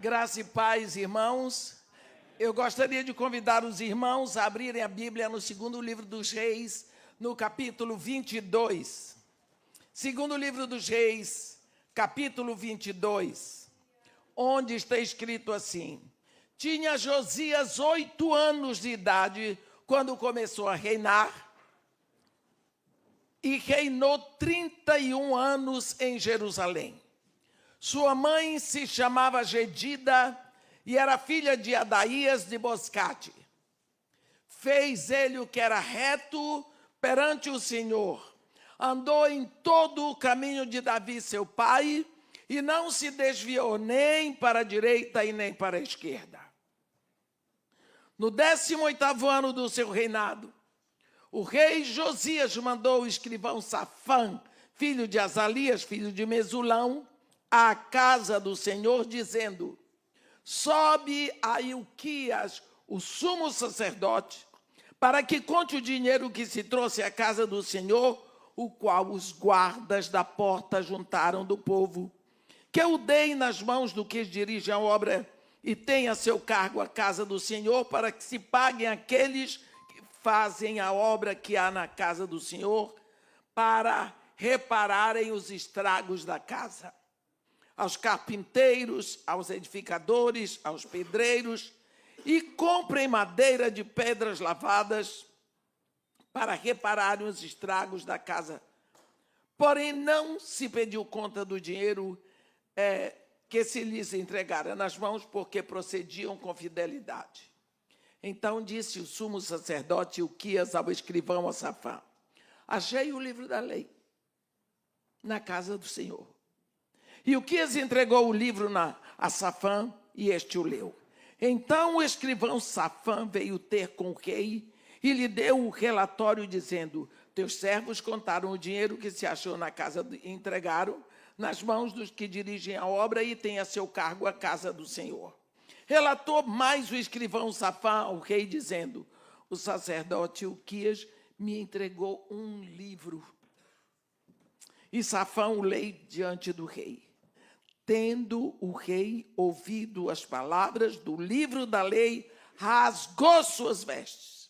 Graça e paz, irmãos. Eu gostaria de convidar os irmãos a abrirem a Bíblia no segundo livro dos Reis, no capítulo 22. Segundo livro dos Reis, capítulo 22, onde está escrito assim: tinha Josias 8 anos de idade quando começou a reinar, e reinou 31 anos em Jerusalém. Sua mãe se chamava Gedida e era filha de Adaías de Boscate. Fez ele o que era reto perante o Senhor. Andou em todo o caminho de Davi, seu pai, e não se desviou nem para a direita e nem para a esquerda. No 18º ano do seu reinado, o rei Josias mandou o escrivão Safã, filho de Azalias, filho de Mesulão, à casa do Senhor, dizendo: sobe a Ilquias, o sumo sacerdote, para que conte o dinheiro que se trouxe à casa do Senhor, o qual os guardas da porta juntaram do povo, que eu dei nas mãos do que dirige a obra e tem a seu cargo a casa do Senhor, para que se paguem aqueles que fazem a obra que há na casa do Senhor, para repararem os estragos da casa. Aos carpinteiros, aos edificadores, aos pedreiros, e comprem madeira de pedras lavadas para repararem os estragos da casa. Porém, não se pediu conta do dinheiro que se lhes entregara nas mãos, porque procediam com fidelidade. Então disse o sumo sacerdote Ilquias ao escrivão Safã: achei o livro da lei na casa do Senhor. E Ilquias entregou o livro a Safã, e este o leu. Então o escrivão Safã veio ter com o rei e lhe deu o relatório, dizendo: teus servos contaram o dinheiro que se achou na casa e entregaram nas mãos dos que dirigem a obra e têm a seu cargo a casa do Senhor. Relatou mais o escrivão Safã ao rei, dizendo: o sacerdote Ilquias me entregou um livro. E Safã o lê diante do rei. Tendo o rei ouvido as palavras do livro da lei, rasgou suas vestes.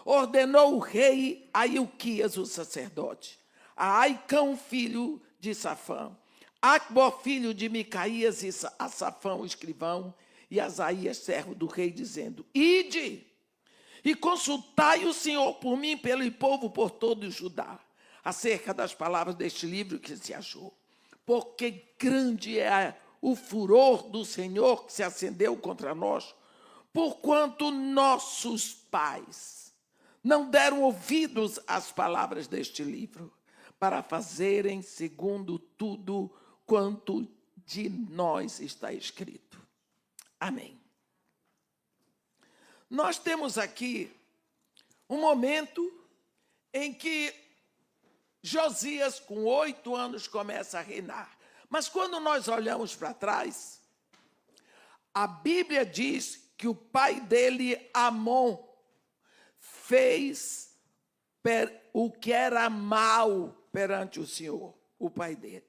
Ordenou o rei a Ilquias, o sacerdote, a Aicão, filho de Safã, Acbor, filho de Micaías, e a Safã, o escrivão, e Asaías, servo do rei, dizendo: ide e consultai o Senhor por mim, pelo povo, por todo o Judá, acerca das palavras deste livro que se achou. Porque grande é o furor do Senhor que se acendeu contra nós, porquanto nossos pais não deram ouvidos às palavras deste livro, para fazerem segundo tudo quanto de nós está escrito. Amém. Nós temos aqui um momento em que Josias, com 8 anos, começa a reinar. Mas quando nós olhamos para trás, a Bíblia diz que o pai dele, Amon, fez o que era mal perante o Senhor, o pai dele.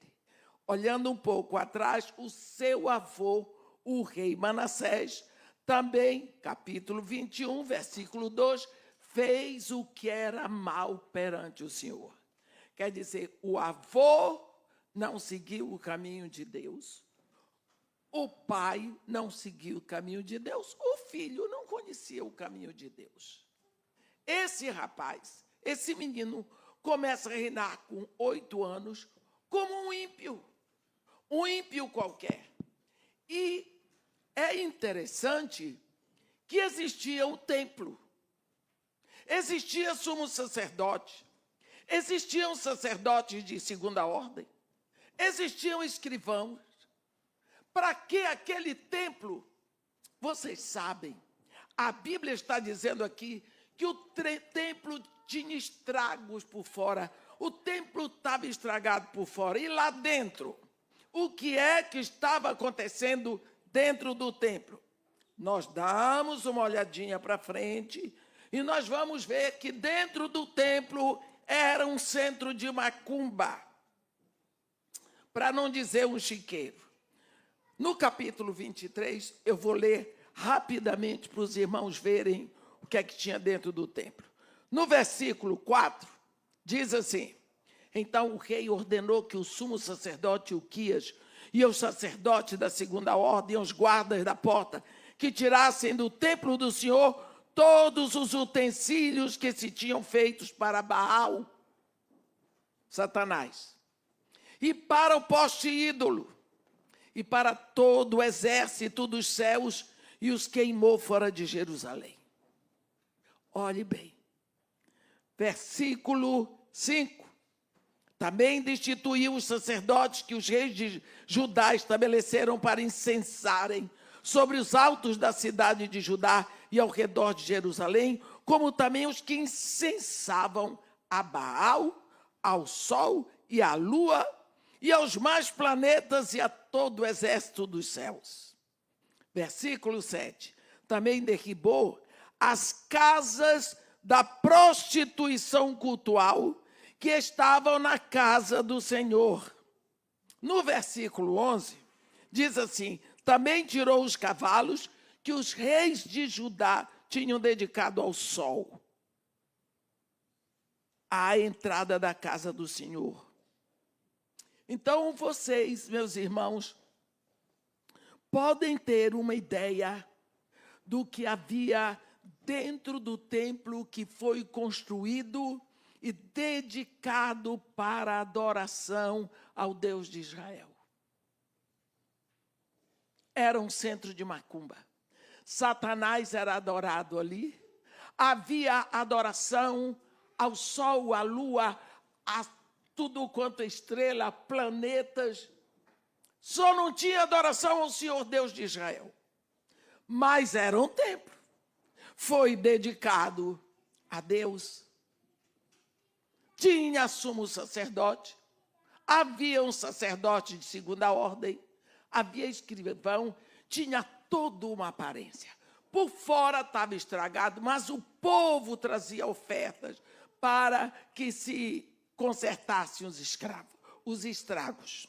Olhando um pouco atrás, o seu avô, o rei Manassés, também, capítulo 21, versículo 2, fez o que era mal perante o Senhor. Quer dizer, o avô não seguiu o caminho de Deus, o pai não seguiu o caminho de Deus, o filho não conhecia o caminho de Deus. Esse rapaz, esse menino, começa a reinar com 8 anos como um ímpio qualquer. E é interessante que existia o templo, existia sumo sacerdote, existiam sacerdotes de segunda ordem, existiam escrivãos. Para que aquele templo? Vocês sabem, a Bíblia está dizendo aqui que o templo tinha estragos por fora, o templo estava estragado por fora. E lá dentro, o que é que estava acontecendo dentro do templo? Nós damos uma olhadinha para frente e nós vamos ver que dentro do templo era um centro de macumba, para não dizer um chiqueiro. No capítulo 23, eu vou ler rapidamente para os irmãos verem o que é que tinha dentro do templo. No versículo 4, diz assim: então o rei ordenou que o sumo sacerdote Ilquias e os sacerdotes da segunda ordem, os guardas da porta, que tirassem do templo do Senhor todos os utensílios que se tinham feitos para Baal, Satanás, e para o poste ídolo, e para todo o exército dos céus, e os queimou fora de Jerusalém. Olhe bem, versículo 5. Também destituiu os sacerdotes que os reis de Judá estabeleceram para incensarem sobre os altos da cidade de Judá e ao redor de Jerusalém, como também os que incensavam a Baal, ao sol e à lua, e aos mais planetas e a todo o exército dos céus. Versículo 7. Também derribou as casas da prostituição cultual que estavam na casa do Senhor. No versículo 11, diz assim: também tirou os cavalos que os reis de Judá tinham dedicado ao sol, à entrada da casa do Senhor. Então, vocês, meus irmãos, podem ter uma ideia do que havia dentro do templo que foi construído e dedicado para a adoração ao Deus de Israel. Era um centro de macumba. Satanás era adorado ali. Havia adoração ao sol, à lua, a tudo quanto é estrela, planetas. Só não tinha adoração ao Senhor Deus de Israel. Mas era um templo. Foi dedicado a Deus. Tinha sumo sacerdote. Havia um sacerdote de segunda ordem. Havia escrivão. Tinha toda uma aparência. Por fora estava estragado, mas o povo trazia ofertas para que se consertassem os estragos.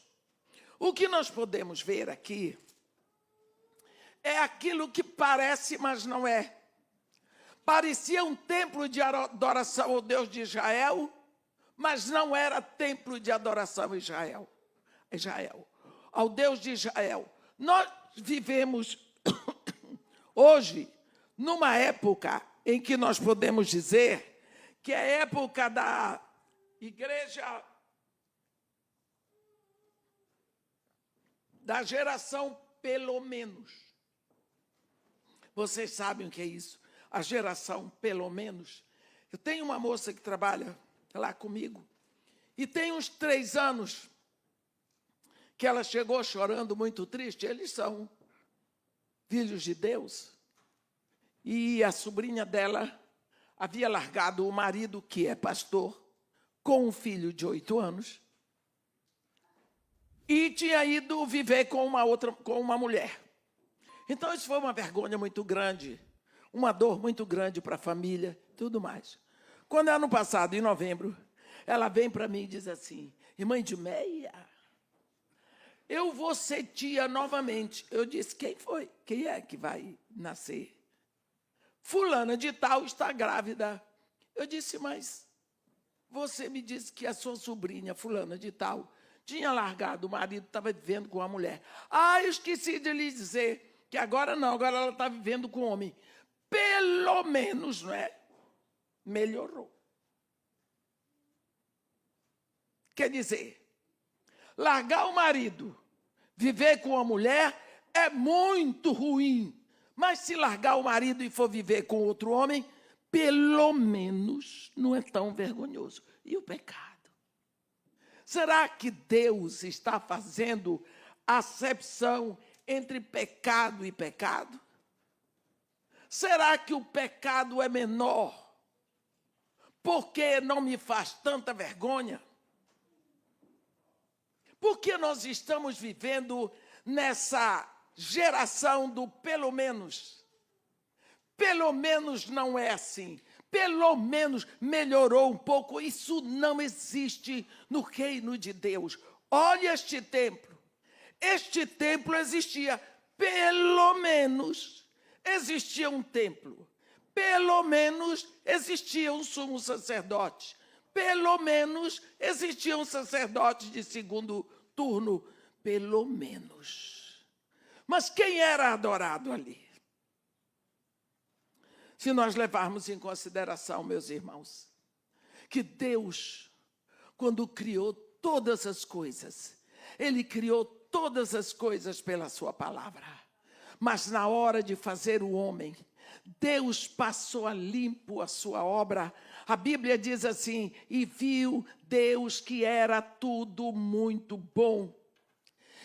O que nós podemos ver aqui é aquilo que parece, mas não é. Parecia um templo de adoração ao Deus de Israel, mas não era templo de adoração a Israel, ao Deus de Israel. Nós vivemos hoje numa época em que nós podemos dizer que é a época da igreja da geração pelo menos. Vocês sabem o que é isso? A geração pelo menos. Eu tenho uma moça que trabalha lá comigo e tem uns 3 anos que ela chegou chorando, muito triste. Eles são filhos de Deus. E a sobrinha dela havia largado o marido, que é pastor, com um filho de 8 anos, e tinha ido viver com uma mulher. Então, isso foi uma vergonha muito grande, uma dor muito grande para a família, tudo mais. Quando ano passado, em novembro, ela vem para mim e diz assim: irmã Edmeia, eu vou ser tia novamente. Eu disse: quem foi? Quem é que vai nascer? Fulana de tal está grávida. Eu disse: mas você me disse que a sua sobrinha, fulana de tal, tinha largado o marido, estava vivendo com a mulher. Eu esqueci de lhe dizer que agora não, agora ela está vivendo com um homem. Pelo menos, não é? Melhorou. Quer dizer, largar o marido, viver com a mulher é muito ruim. Mas se largar o marido e for viver com outro homem, pelo menos não é tão vergonhoso. E o pecado? Será que Deus está fazendo acepção entre pecado e pecado? Será que o pecado é menor porque não me faz tanta vergonha? Porque nós estamos vivendo nessa geração do pelo menos. Pelo menos não é assim. Pelo menos melhorou um pouco. Isso não existe no reino de Deus. Olha este templo. este templo existia. Pelo menos existia um templo. Pelo menos existia um sumo sacerdote. Pelo menos existia um sacerdote de segundo turno. Pelo menos. Mas quem era adorado ali? Se nós levarmos em consideração, meus irmãos, que Deus, quando criou todas as coisas, Ele criou todas as coisas pela sua palavra. Mas na hora de fazer o homem, Deus passou a limpo a sua obra. A Bíblia diz assim: e viu Deus que era tudo muito bom.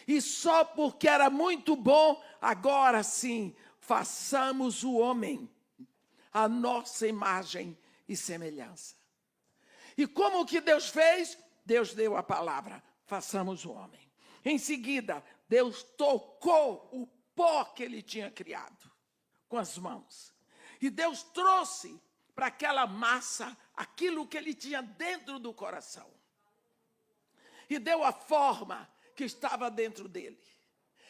E só porque era muito bom, agora sim, façamos o homem a nossa imagem e semelhança. E como que Deus fez? Deus deu a palavra, façamos o homem. Em seguida, Deus tocou o pó que ele tinha criado com as mãos. E Deus trouxe para aquela massa aquilo que ele tinha dentro do coração. E deu a forma que estava dentro dele.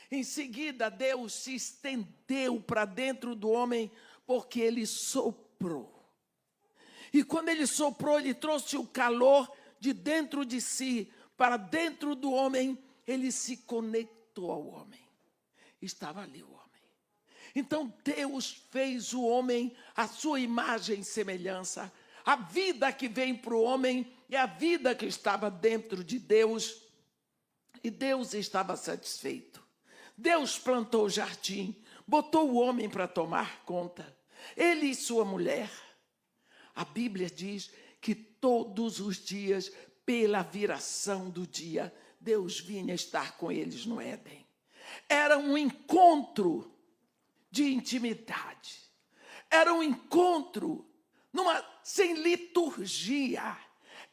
Em seguida, Deus se estendeu para dentro do homem, porque ele soprou. E quando ele soprou, ele trouxe o calor de dentro de si para dentro do homem. Ele se conectou ao homem. Estava ali o homem. Então Deus fez o homem à sua imagem e semelhança. A vida que vem para o homem é a vida que estava dentro de Deus. E Deus estava satisfeito. Deus plantou o jardim, botou o homem para tomar conta. Ele e sua mulher. A Bíblia diz que todos os dias, pela viração do dia, Deus vinha estar com eles no Éden. Era um encontro de intimidade. Era um encontro sem liturgia.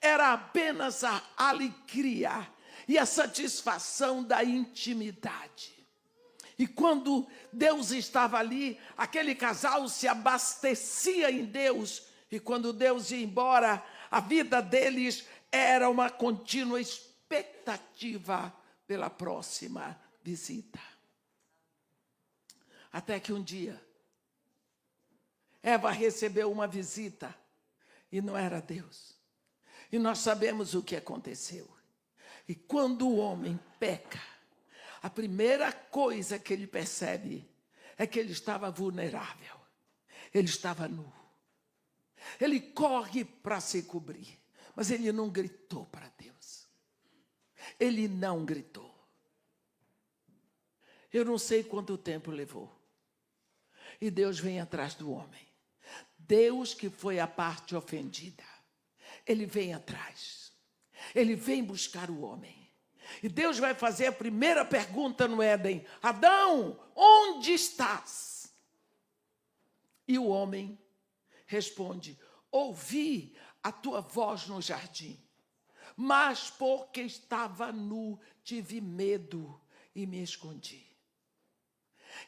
Era apenas a alegria e a satisfação da intimidade. E quando Deus estava ali, aquele casal se abastecia em Deus. E quando Deus ia embora, a vida deles era uma contínua expectativa pela próxima visita. Até que um dia, Eva recebeu uma visita e não era Deus. E nós sabemos o que aconteceu. E quando o homem peca, a primeira coisa que ele percebe é que ele estava vulnerável. Ele estava nu. Ele corre para se cobrir, mas ele não gritou para Deus. Ele não gritou. Eu não sei quanto tempo levou. E Deus vem atrás do homem. Deus, que foi a parte ofendida, ele vem atrás. Ele vem buscar o homem. E Deus vai fazer a primeira pergunta no Éden: Adão, onde estás? E o homem responde: ouvi a tua voz no jardim, mas porque estava nu, tive medo e me escondi.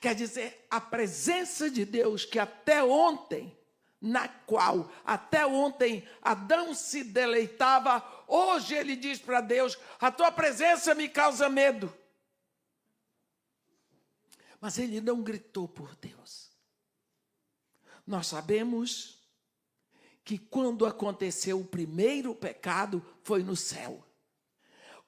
Quer dizer, a presença de Deus que até ontem, na qual até ontem Adão se deleitava, hoje ele diz para Deus: a tua presença me causa medo. Mas ele não gritou por Deus. Nós sabemos que quando aconteceu o primeiro pecado, foi no céu.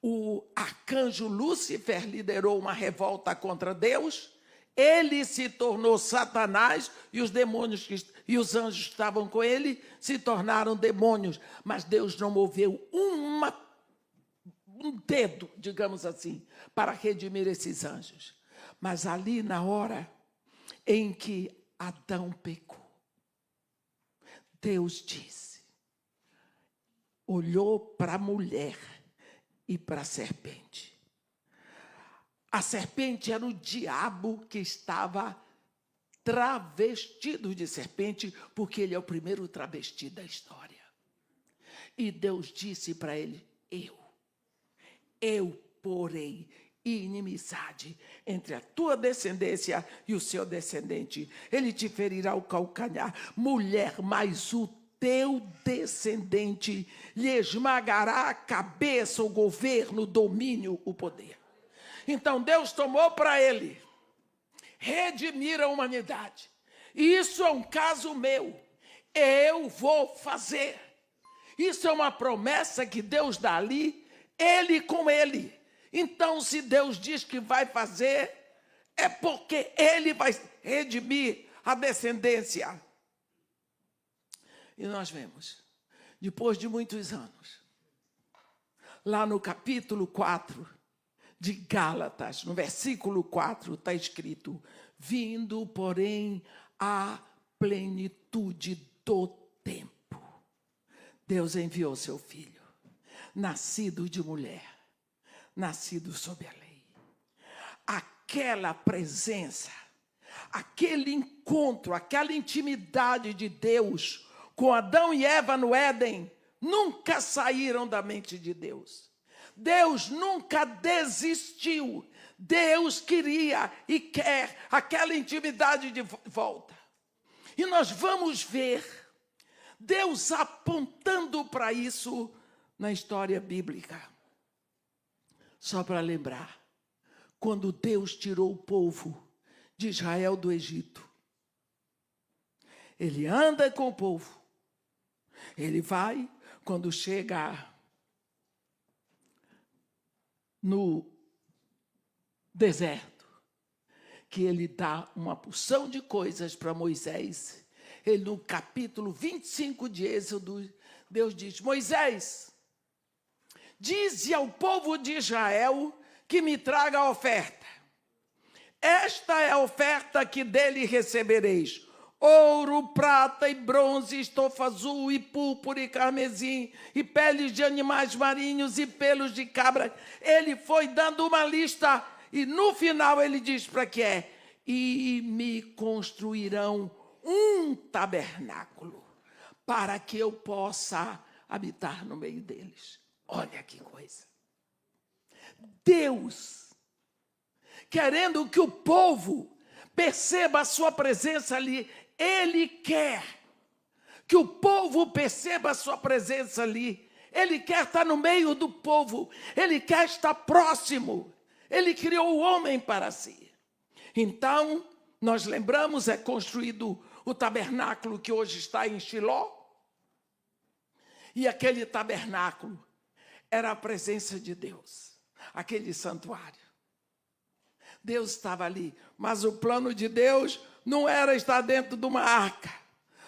O arcanjo Lúcifer liderou uma revolta contra Deus. Ele se tornou Satanás e os demônios e os anjos que estavam com ele se tornaram demônios. Mas Deus não moveu um dedo, digamos assim, para redimir esses anjos. Mas ali na hora em que Adão pecou, Deus disse, olhou para a mulher e para a serpente. A serpente era o diabo que estava travestido de serpente, porque ele é o primeiro travesti da história. E Deus disse para ele: eu porei inimizade entre a tua descendência e o seu descendente. Ele te ferirá o calcanhar. Mulher, mas o teu descendente lhe esmagará a cabeça, o governo, o domínio, o poder. Então Deus tomou para ele redimir a humanidade. E isso é um caso meu. Eu vou fazer. Isso é uma promessa que Deus dá ali, ele com ele. Então, se Deus diz que vai fazer, é porque ele vai redimir a descendência. E nós vemos, depois de muitos anos, lá no capítulo 4 de Gálatas, no versículo 4, está escrito: vindo, porém, a plenitude do tempo, Deus enviou seu filho, nascido de mulher, nascido sob a lei. Aquela presença, aquele encontro, aquela intimidade de Deus com Adão e Eva no Éden, nunca saíram da mente de Deus. Deus nunca desistiu. Deus queria e quer aquela intimidade de volta. E nós vamos ver Deus apontando para isso na história bíblica. Só para lembrar, quando Deus tirou o povo de Israel do Egito, ele anda com o povo. Ele vai, quando chega no deserto, que ele dá uma porção de coisas para Moisés. Ele, no capítulo 25 de Êxodo, Deus diz: Moisés, dize ao povo de Israel que me traga a oferta. Esta é a oferta que dele recebereis: ouro, prata e bronze, estofa azul e púrpura e carmesim, e peles de animais marinhos e pelos de cabra. Ele foi dando uma lista e no final ele diz para que é: e me construirão um tabernáculo para que eu possa habitar no meio deles. Olha que coisa. Deus querendo que o povo perceba a sua presença ali. Ele quer que o povo perceba a sua presença ali. Ele quer estar no meio do povo. Ele quer estar próximo. Ele criou o homem para si. Então, nós lembramos, é construído o tabernáculo que hoje está em Shiló. E aquele tabernáculo era a presença de Deus. Aquele santuário. Deus estava ali, mas o plano de Deus não era estar dentro de uma arca,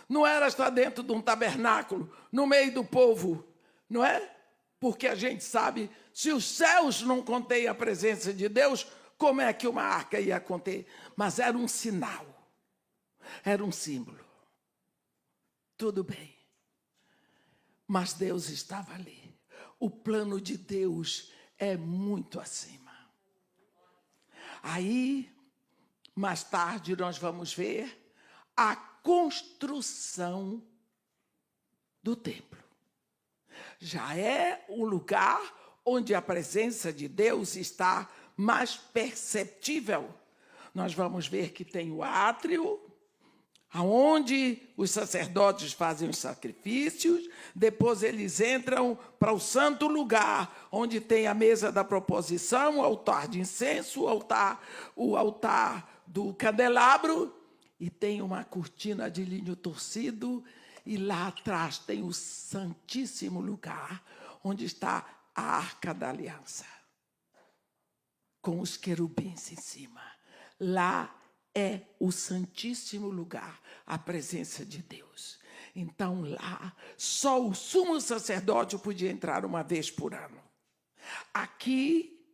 não era estar dentro de um tabernáculo, no meio do povo, não é? Porque a gente sabe, se os céus não contêm a presença de Deus, como é que uma arca ia conter? Mas era um sinal, era um símbolo. Tudo bem, mas Deus estava ali. O plano de Deus é muito acima. Aí, mais tarde, nós vamos ver a construção do templo. Já é o lugar onde a presença de Deus está mais perceptível. Nós vamos ver que tem o átrio, onde os sacerdotes fazem os sacrifícios, depois eles entram para o santo lugar, onde tem a mesa da proposição, o altar de incenso, o altar do candelabro, e tem uma cortina de linho torcido, e lá atrás tem o santíssimo lugar, onde está a Arca da Aliança, com os querubins em cima. Lá é o santíssimo lugar, a presença de Deus. Então lá, só o sumo sacerdote podia entrar uma vez por ano. Aqui,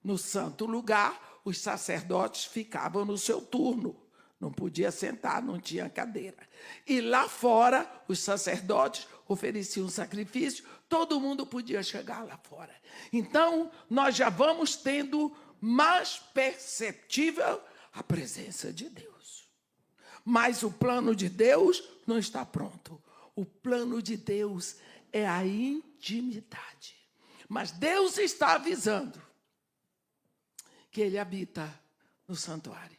no santo lugar, os sacerdotes ficavam no seu turno. Não podia sentar, não tinha cadeira. E lá fora, os sacerdotes ofereciam sacrifício, todo mundo podia chegar lá fora. Então, nós já vamos tendo mais perceptível a presença de Deus. Mas o plano de Deus não está pronto. O plano de Deus é a intimidade. Mas Deus está avisando que Ele habita no santuário.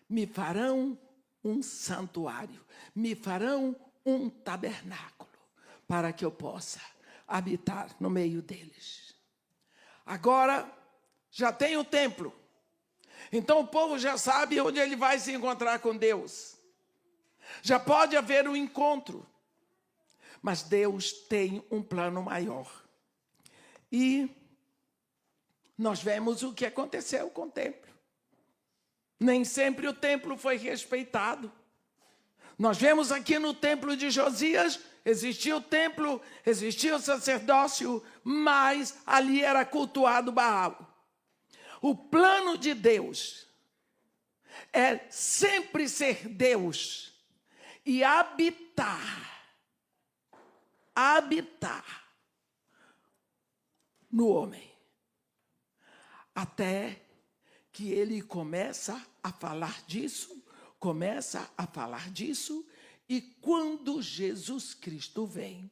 Me farão um santuário, me farão um tabernáculo, para que eu possa habitar no meio deles. Agora, já tem o templo. Então o povo já sabe onde ele vai se encontrar com Deus. Já pode haver um encontro. Mas Deus tem um plano maior. E nós vemos o que aconteceu com o templo. Nem sempre o templo foi respeitado. Nós vemos aqui no templo de Josias, existia o templo, existia o sacerdócio, mas ali era cultuado Baal. O plano de Deus é sempre ser Deus e habitar no homem. Até que ele começa a falar disso, e quando Jesus Cristo vem,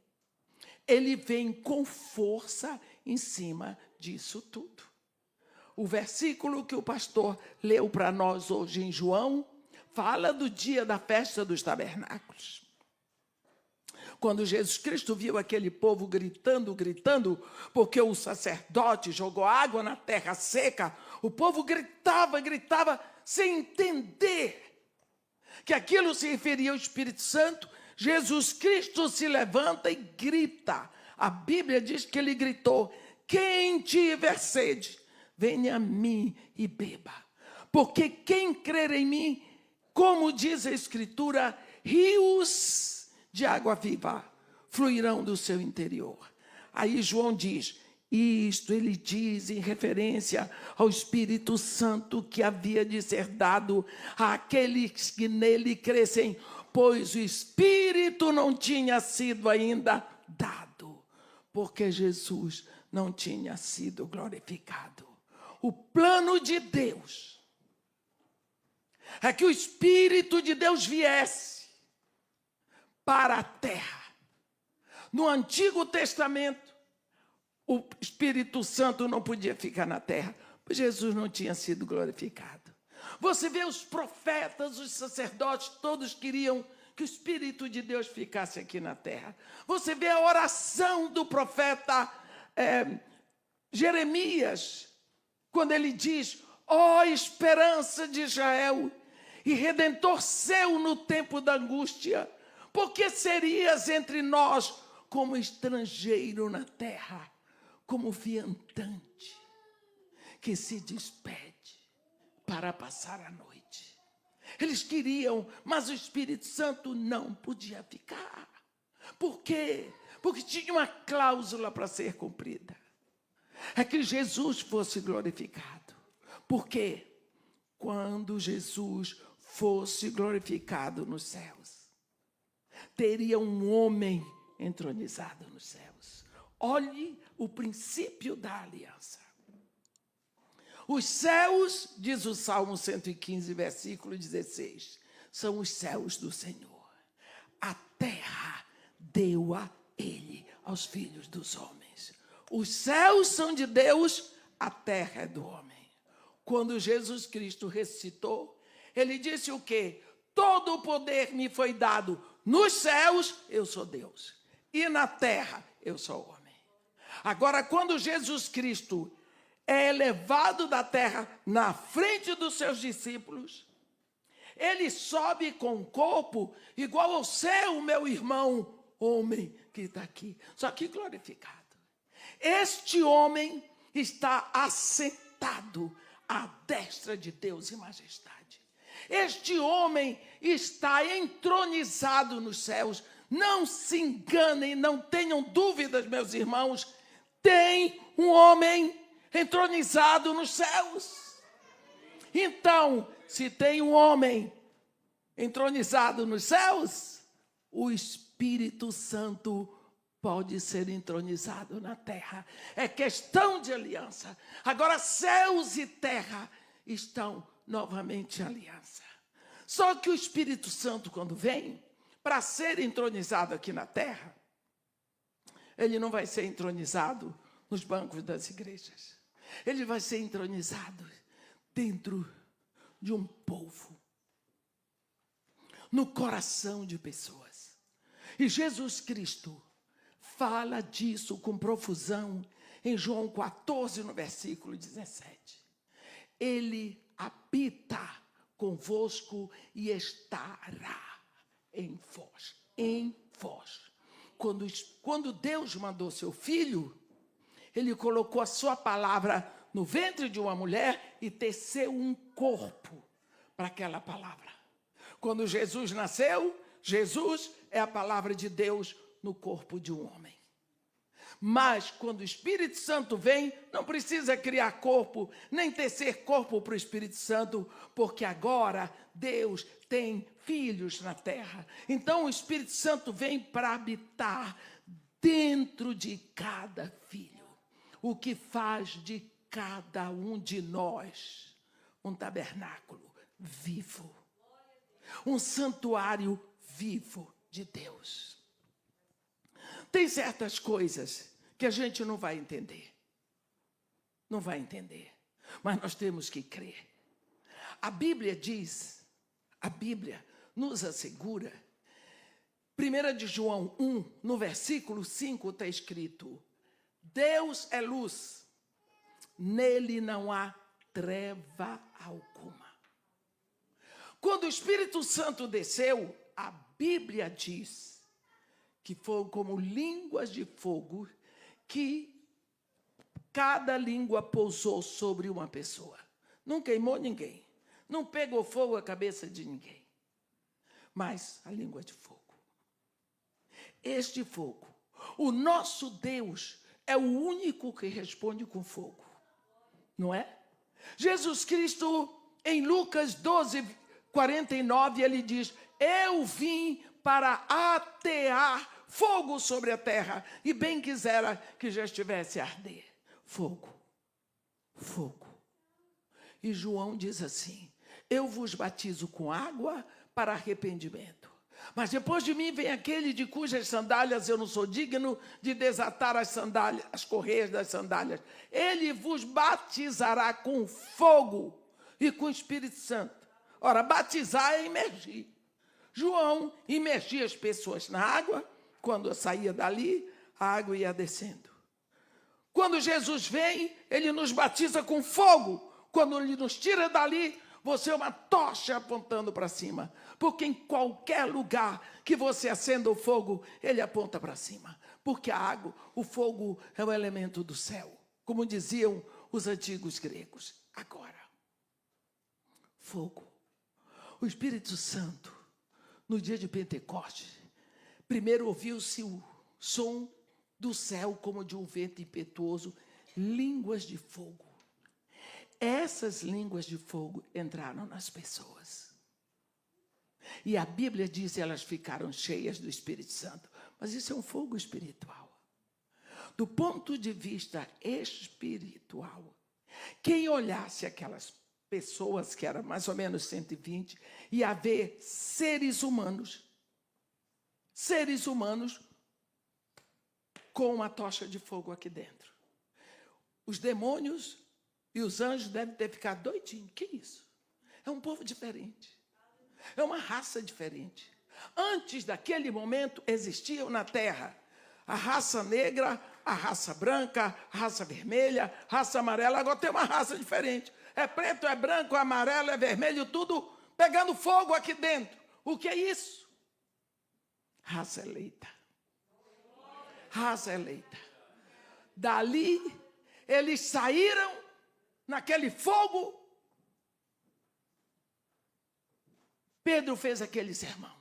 ele vem com força em cima disso tudo. O versículo que o pastor leu para nós hoje em João, fala do dia da festa dos tabernáculos. Quando Jesus Cristo viu aquele povo gritando, porque o sacerdote jogou água na terra seca, o povo gritava, sem entender que aquilo se referia ao Espírito Santo. Jesus Cristo se levanta e grita. A Bíblia diz que ele gritou: quem tiver sede, venha a mim e beba. Porque quem crer em mim, como diz a Escritura, rios de água viva fluirão do seu interior. Aí João diz, isto ele diz em referência ao Espírito Santo que havia de ser dado àqueles que nele crescem, pois o Espírito não tinha sido ainda dado, porque Jesus não tinha sido glorificado. O plano de Deus é que o Espírito de Deus viesse para a terra. No Antigo Testamento, o Espírito Santo não podia ficar na terra, pois Jesus não tinha sido glorificado. Você vê os profetas, os sacerdotes, todos queriam que o Espírito de Deus ficasse aqui na terra. Você vê a oração do profeta Jeremias, quando ele diz, ó esperança de Israel, e Redentor seu no tempo da angústia, porque serias entre nós como estrangeiro na terra, como viandante que se despede para passar a noite. Eles queriam, mas o Espírito Santo não podia ficar. Por quê? Porque tinha uma cláusula para ser cumprida. É que Jesus fosse glorificado. Por quê? Quando Jesus fosse glorificado nos céus, teria um homem entronizado nos céus. Olhe o princípio da aliança. Os céus, diz o Salmo 115, versículo 16, são os céus do Senhor. A terra deu a ele, aos filhos dos homens. Os céus são de Deus, a terra é do homem. Quando Jesus Cristo ressuscitou, ele disse o quê? Todo o poder me foi dado nos céus, eu sou Deus. E na terra, eu sou homem. Agora, quando Jesus Cristo é elevado da terra na frente dos seus discípulos, ele sobe com o corpo igual ao seu, meu irmão, homem que está aqui, só que glorificado. Este homem está assentado à destra de Deus e majestade. Este homem está entronizado nos céus. Não se enganem, não tenham dúvidas, meus irmãos. Tem um homem entronizado nos céus. Então, se tem um homem entronizado nos céus, o Espírito Santo pode ser entronizado na terra. É questão de aliança. Agora, céus e terra estão novamente em aliança. Só que o Espírito Santo, quando vem, para ser entronizado aqui na terra, ele não vai ser entronizado nos bancos das igrejas. Ele vai ser entronizado dentro de um povo, no coração de pessoas. E Jesus Cristo fala disso com profusão em João 14, no versículo 17. Ele habita convosco e estará em vós. Em vós. Quando Deus mandou seu filho, ele colocou a sua palavra no ventre de uma mulher e teceu um corpo para aquela palavra. Quando Jesus nasceu, Jesus é a palavra de Deus no corpo de um homem. Mas quando o Espírito Santo vem, não precisa criar corpo, nem tecer corpo para o Espírito Santo, porque agora Deus tem filhos na terra. Então o Espírito Santo vem para habitar dentro de cada filho, o que faz de cada um de nós um tabernáculo vivo, um santuário vivo de Deus. Tem certas coisas que a gente não vai entender. Não vai entender. Mas nós temos que crer. A Bíblia diz, a Bíblia nos assegura, 1 de João 1, no versículo 5 está escrito: Deus é luz, nele não há treva alguma. Quando o Espírito Santo desceu, a Bíblia diz que foram como línguas de fogo, que cada língua pousou sobre uma pessoa. Não queimou ninguém, não pegou fogo a cabeça de ninguém, mas a língua de fogo. Este fogo, o nosso Deus é o único que responde com fogo, não é? Jesus Cristo, em Lucas 12, 49, ele diz: eu vim para atear fogo sobre a terra, e bem quisera que já estivesse a arder. Fogo, fogo. E João diz assim: eu vos batizo com água para arrependimento, mas depois de mim vem aquele de cujas sandálias eu não sou digno de desatar as sandálias, as correias das sandálias. Ele vos batizará com fogo e com o Espírito Santo. Ora, batizar é imergir. João imergia as pessoas na água. Quando saía dali, a água ia descendo. Quando Jesus vem, ele nos batiza com fogo. Quando ele nos tira dali, você é uma tocha apontando para cima. Porque em qualquer lugar que você acenda o fogo, ele aponta para cima. Porque a água, o fogo é o elemento do céu, como diziam os antigos gregos. Agora, fogo. O Espírito Santo, no dia de Pentecostes, primeiro ouviu-se o som do céu como de um vento impetuoso, línguas de fogo. Essas línguas de fogo entraram nas pessoas. E a Bíblia diz que elas ficaram cheias do Espírito Santo. Mas isso é um fogo espiritual. Do ponto de vista espiritual, quem olhasse aquelas pessoas, que eram mais ou menos 120, ia ver seres humanos com uma tocha de fogo aqui dentro. Os demônios e os anjos devem ter ficado doidinhos. Que isso? É um povo diferente. É uma raça diferente. Antes daquele momento, existiam na terra a raça negra, a raça branca, a raça vermelha, a raça amarela. Agora tem uma raça diferente. É preto, é branco, é amarelo, é vermelho, tudo pegando fogo aqui dentro. O que é isso? Raça eleita. Raça eleita. Dali, eles saíram naquele fogo. Pedro fez aquele sermão.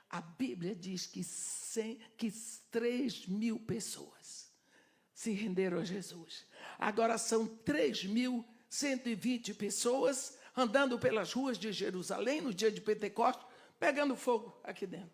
A Bíblia diz que 3.000 pessoas se renderam a Jesus. Agora são 3.120 pessoas andando pelas ruas de Jerusalém no dia de Pentecostes, pegando fogo aqui dentro.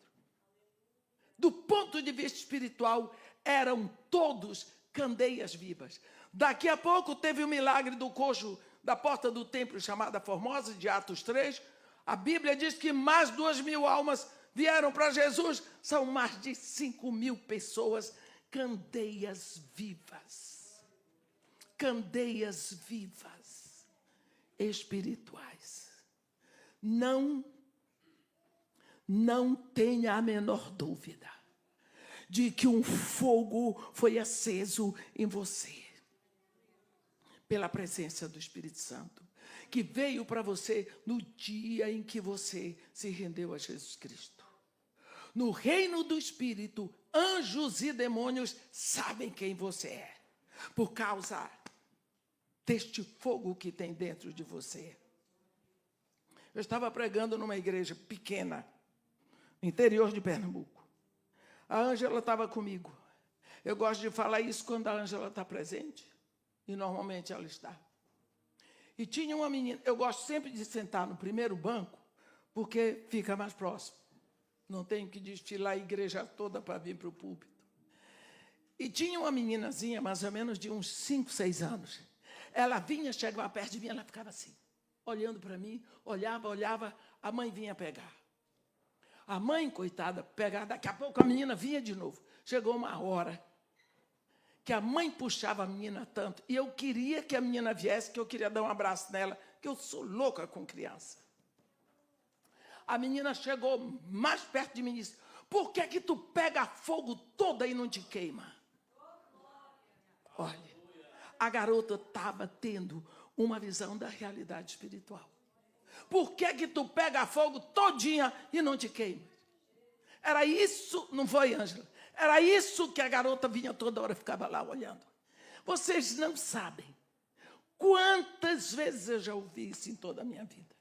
Do ponto de vista espiritual, eram todos candeias vivas. Daqui a pouco teve o milagre do coxo da porta do templo, chamada Formosa, de Atos 3. A Bíblia diz que mais 2.000 almas vieram para Jesus. São mais de 5.000 pessoas, candeias vivas. Candeias vivas, espirituais. Não tenha a menor dúvida de que um fogo foi aceso em você, pela presença do Espírito Santo, que veio para você no dia em que você se rendeu a Jesus Cristo. No reino do Espírito, anjos e demônios sabem quem você é, por causa deste fogo que tem dentro de você. Eu estava pregando numa igreja pequena, no interior de Pernambuco. A Ângela estava comigo. Eu gosto de falar isso quando a Ângela está presente, e normalmente ela está. E tinha uma menina, eu gosto sempre de sentar no primeiro banco, porque fica mais próximo. Não tenho que desfilar a igreja toda para vir para o púlpito. E tinha uma meninazinha, mais ou menos de uns 5, 6 anos. Ela vinha, chegava perto de mim, ela ficava assim, olhando para mim, olhava, a mãe vinha pegar. A mãe, coitada, pegava, daqui a pouco a menina vinha de novo. Chegou uma hora que a mãe puxava a menina tanto, e eu queria que a menina viesse, que eu queria dar um abraço nela, que eu sou louca com criança. A menina chegou mais perto de mim e disse, por que tu pega fogo todo e não te queima? Olha, a garota estava tendo uma visão da realidade espiritual. Por que tu pega fogo todinha e não te queima? Era isso, não foi, Ângela? Era isso que a garota vinha toda hora, ficava lá olhando. Vocês não sabem quantas vezes eu já ouvi isso em toda a minha vida.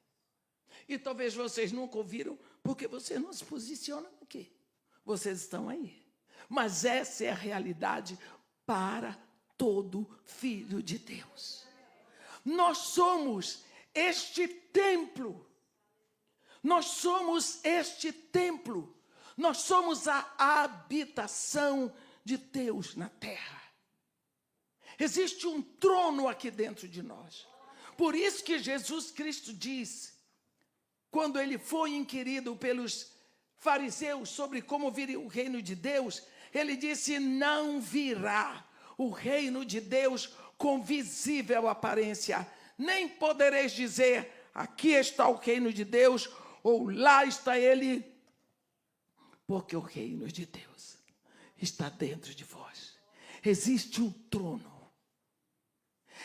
E talvez vocês nunca ouviram, porque vocês não se posicionam aqui. Vocês estão aí. Mas essa é a realidade para todo filho de Deus. Nós somos este templo. Nós somos este templo. Nós somos a habitação de Deus na terra. Existe um trono aqui dentro de nós. Por isso que Jesus Cristo diz, quando ele foi inquirido pelos fariseus sobre como viria o reino de Deus, ele disse, não virá o reino de Deus com visível aparência, nem podereis dizer, aqui está o reino de Deus, ou lá está ele, porque o reino de Deus está dentro de vós. Existe um trono.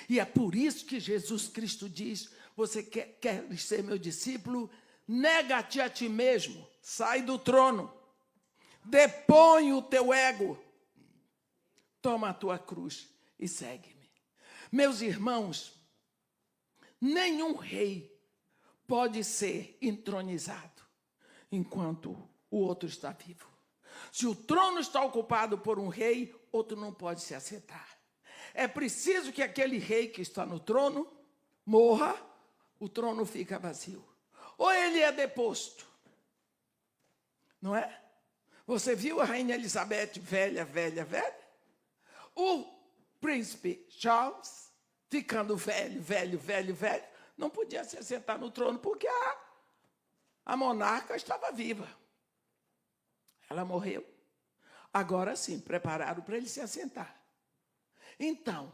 E é por isso que Jesus Cristo diz, você quer ser meu discípulo? Nega-te a ti mesmo, sai do trono, depõe o teu ego, toma a tua cruz e segue-me. Meus irmãos, nenhum rei pode ser entronizado enquanto o outro está vivo. Se o trono está ocupado por um rei, outro não pode se assentar. É preciso que aquele rei que está no trono morra, o trono fica vazio. Ou ele é deposto. Não é? Você viu a rainha Elizabeth velha? O príncipe Charles, ficando velho, não podia se assentar no trono porque a monarca estava viva. Ela morreu. Agora sim, prepararam para ele se assentar. Então,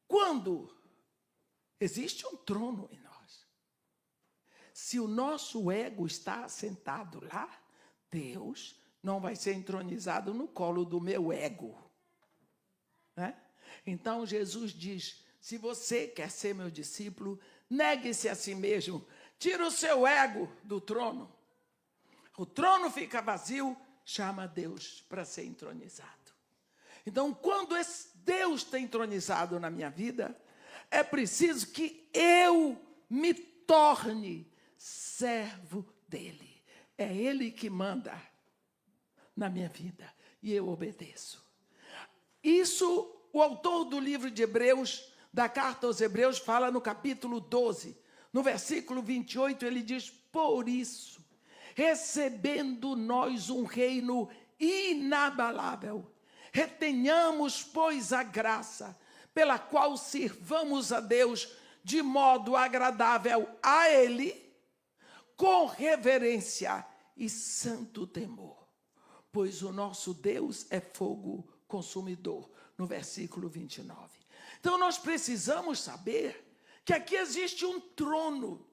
quando existe um trono em nós, se o nosso ego está assentado lá, Deus não vai ser entronizado no colo do meu ego. Né? Então, Jesus diz, se você quer ser meu discípulo, negue-se a si mesmo, tira o seu ego do trono. O trono fica vazio, chama Deus para ser entronizado. Então, quando esse Deus está entronizado na minha vida, é preciso que eu me torne servo dele. É ele que manda na minha vida e eu obedeço. Isso, o autor do livro de Hebreus, da carta aos Hebreus, fala no capítulo 12, no versículo 28, ele diz, por isso, recebendo nós um reino inabalável, retenhamos, pois, a graça, pela qual sirvamos a Deus de modo agradável a Ele, com reverência e santo temor, pois o nosso Deus é fogo consumidor, no versículo 29. Então, nós precisamos saber que aqui existe um trono,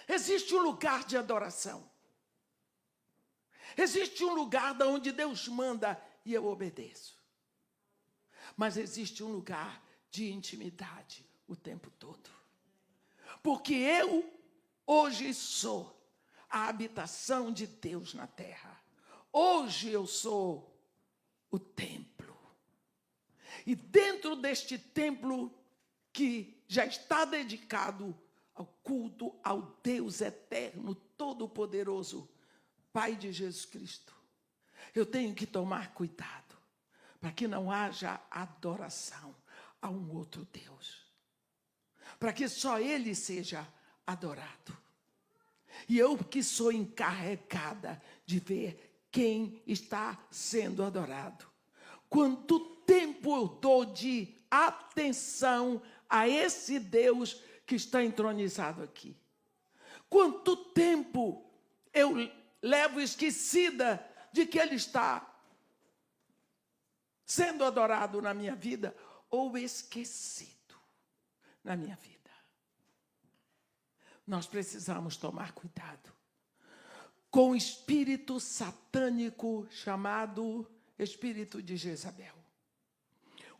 existe um lugar de adoração. Existe um lugar de onde Deus manda e eu obedeço. Mas existe um lugar de intimidade o tempo todo. Porque eu hoje sou a habitação de Deus na terra. Hoje eu sou o templo. E dentro deste templo que já está dedicado ao culto ao Deus eterno, todo-poderoso, Pai de Jesus Cristo, eu tenho que tomar cuidado para que não haja adoração a um outro Deus, para que só Ele seja adorado. E eu que sou encarregada de ver quem está sendo adorado. Quanto tempo eu dou de atenção a esse Deus que está entronizado aqui? Quanto tempo eu levo esquecida de que Ele está sendo adorado na minha vida ou esquecido na minha vida? Nós precisamos tomar cuidado com o espírito satânico chamado espírito de Jezabel.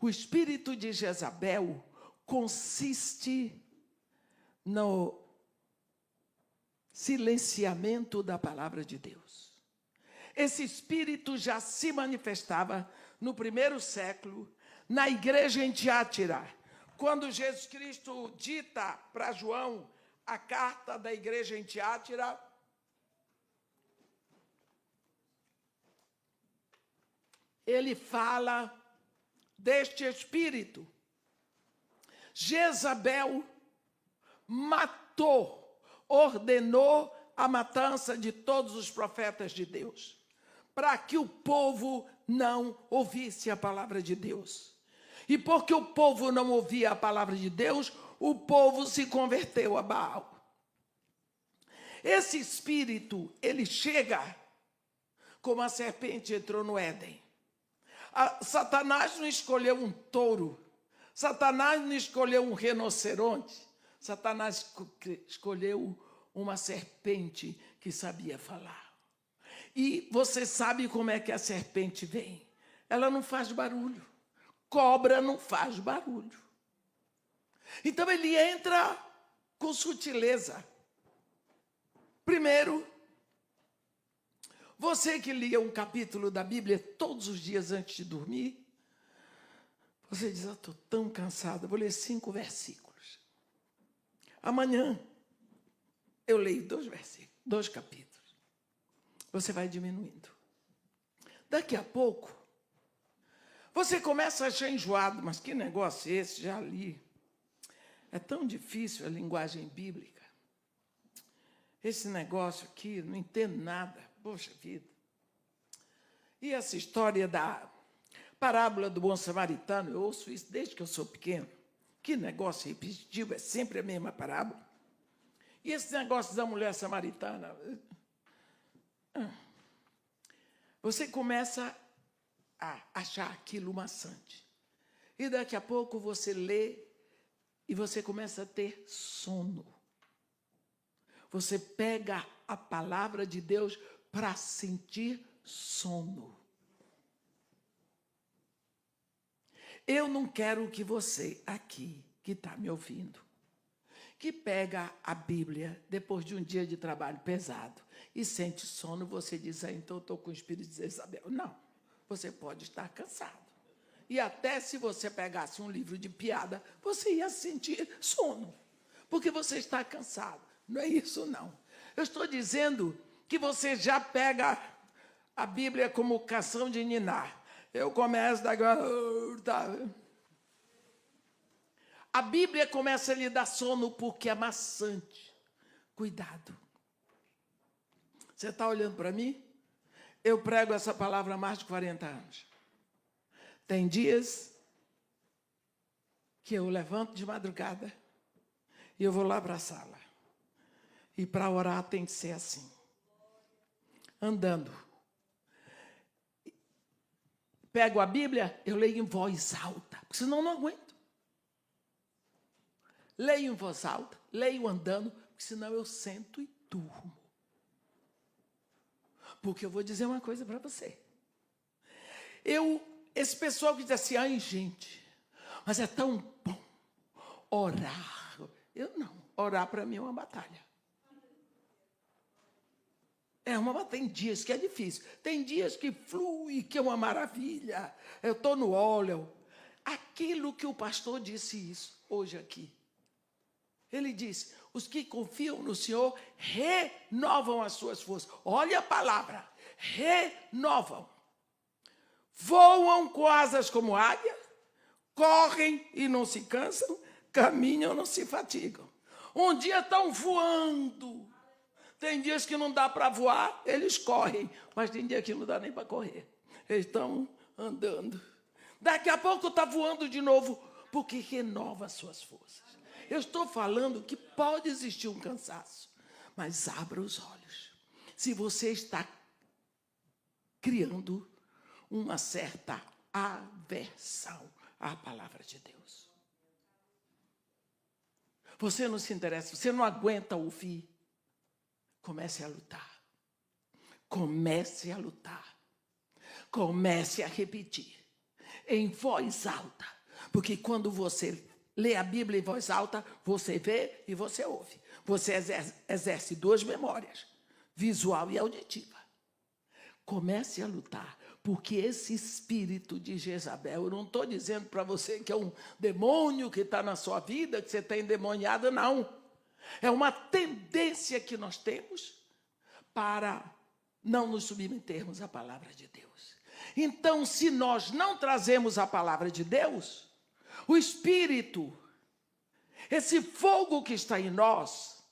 O espírito de Jezabel consiste no silenciamento da palavra de Deus. Esse espírito já se manifestava no primeiro século, na igreja em Tiátira, quando Jesus Cristo dita para João a carta da igreja em Tiátira, ele fala deste espírito. Jezabel matou, ordenou a matança de todos os profetas de Deus, para que o povo não ouvisse a palavra de Deus. E porque o povo não ouvia a palavra de Deus, o povo se converteu a Baal. Esse espírito, ele chega como a serpente entrou no Éden. Satanás não escolheu um touro, Satanás não escolheu um rinoceronte, Satanás escolheu uma serpente que sabia falar. E você sabe como é que a serpente vem? Ela não faz barulho. Cobra não faz barulho. Então ele entra com sutileza. Primeiro, você que lia um capítulo da Bíblia todos os dias antes de dormir, você diz, eu estou tão cansado, vou ler 5 versículos. Amanhã eu leio 2 versículos, 2 capítulos. Você vai diminuindo. Daqui a pouco, você começa a achar enjoado, mas que negócio é esse? Já li. É tão difícil a linguagem bíblica. Esse negócio aqui, não entendo nada. Poxa vida. E essa história da parábola do bom samaritano, eu ouço isso desde que eu sou pequeno. Que negócio repetitivo, é sempre a mesma parábola. E esse negócio da mulher samaritana, você começa a achar aquilo maçante. E daqui a pouco você lê e você começa a ter sono. Você pega a palavra de Deus para sentir sono. Eu não quero que você aqui, que está me ouvindo, que pega a Bíblia depois de um dia de trabalho pesado e sente sono, você diz, então eu estou com o espírito de Jezabel. Não, você pode estar cansado. E até se você pegasse um livro de piada, você ia sentir sono, porque você está cansado. Não é isso, não. Eu estou dizendo que você já pega a Bíblia como canção de ninar. Eu começo da... A Bíblia começa a lhe dar sono porque é maçante. Cuidado. Você está olhando para mim? Eu prego essa palavra há mais de 40 anos. Tem dias que eu levanto de madrugada e eu vou lá para a sala. E para orar tem que ser assim. Andando. Pego a Bíblia, eu leio em voz alta, porque senão eu não aguento. Leio em voz alta, leio andando, porque senão eu sento e durmo. Porque eu vou dizer uma coisa para você. Esse pessoal que diz assim, ai, gente, mas é tão bom orar. Eu não. Orar para mim é uma batalha. Tem dias que é difícil. Tem dias que flui, que é uma maravilha. Eu estou no óleo. Aquilo que o pastor disse isso hoje aqui. Ele disse, os que confiam no Senhor renovam as suas forças. Olha a palavra, renovam. Voam com asas como águia, correm e não se cansam, caminham e não se fatigam. Um dia estão voando. Tem dias que não dá para voar, eles correm. Mas tem dia que não dá nem para correr. Eles estão andando. Daqui a pouco está voando de novo, porque renova as suas forças. Eu estou falando que pode existir um cansaço, mas abra os olhos. Se você está criando uma certa aversão à palavra de Deus. Você não se interessa, você não aguenta ouvir. Comece a lutar. Comece a lutar. Comece a repetir. Em voz alta. Porque quando você lê a Bíblia em voz alta, você vê e você ouve. Você exerce duas memórias. Visual e auditiva. Comece a lutar. Porque esse espírito de Jezabel, eu não estou dizendo para você que é um demônio que está na sua vida, que você está endemoniado, não. É uma tendência que nós temos para não nos submetermos à palavra de Deus. Então, se nós não trazemos a palavra de Deus, o Espírito, esse fogo que está em nós,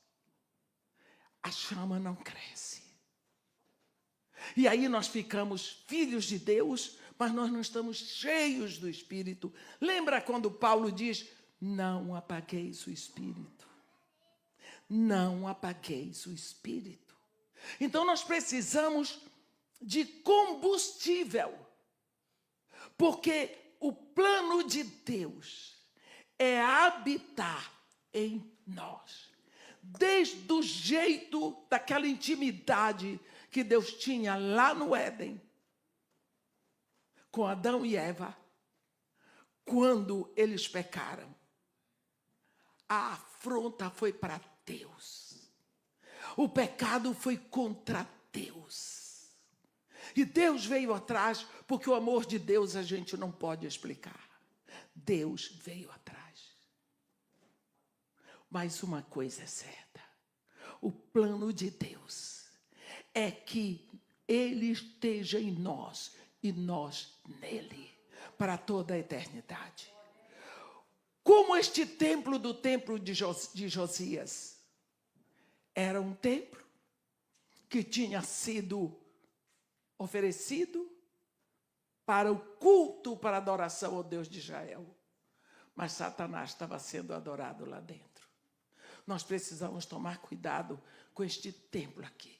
a chama não cresce. E aí nós ficamos filhos de Deus, mas nós não estamos cheios do Espírito. Lembra quando Paulo diz, não apagueis o Espírito. Não apagueis o Espírito. Então nós precisamos de combustível. Porque o plano de Deus é habitar em nós. Desde o jeito daquela intimidade que Deus tinha lá no Éden, com Adão e Eva, quando eles pecaram. A afronta foi para Deus. O pecado foi contra Deus. E Deus veio atrás, porque o amor de Deus a gente não pode explicar. Deus veio atrás. Mas uma coisa é certa. O plano de Deus é que Ele esteja em nós e nós nele, para toda a eternidade. Como este templo do templo de Josias era um templo que tinha sido oferecido para o culto, para a adoração ao Deus de Israel. Mas Satanás estava sendo adorado lá dentro. Nós precisamos tomar cuidado com este templo aqui,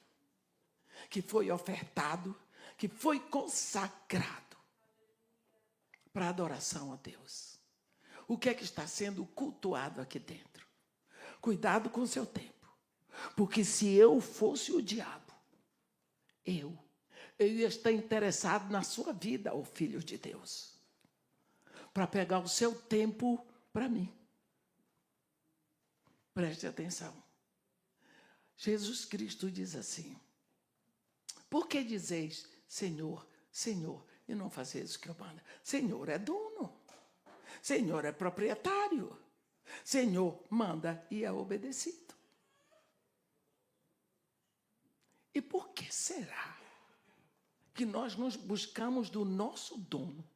que foi ofertado, que foi consagrado para adoração a Deus. O que é que está sendo cultuado aqui dentro? Cuidado com o seu tempo. Porque se eu fosse o diabo, eu ia estar interessado na sua vida, ó filho de Deus, para pegar o seu tempo para mim. Preste atenção. Jesus Cristo diz assim, por que dizeis, Senhor, Senhor, e não fazeis o que eu mando? Senhor é dono. Senhor é proprietário. Senhor manda e é obedecido. E por que será que nós nos buscamos do nosso dono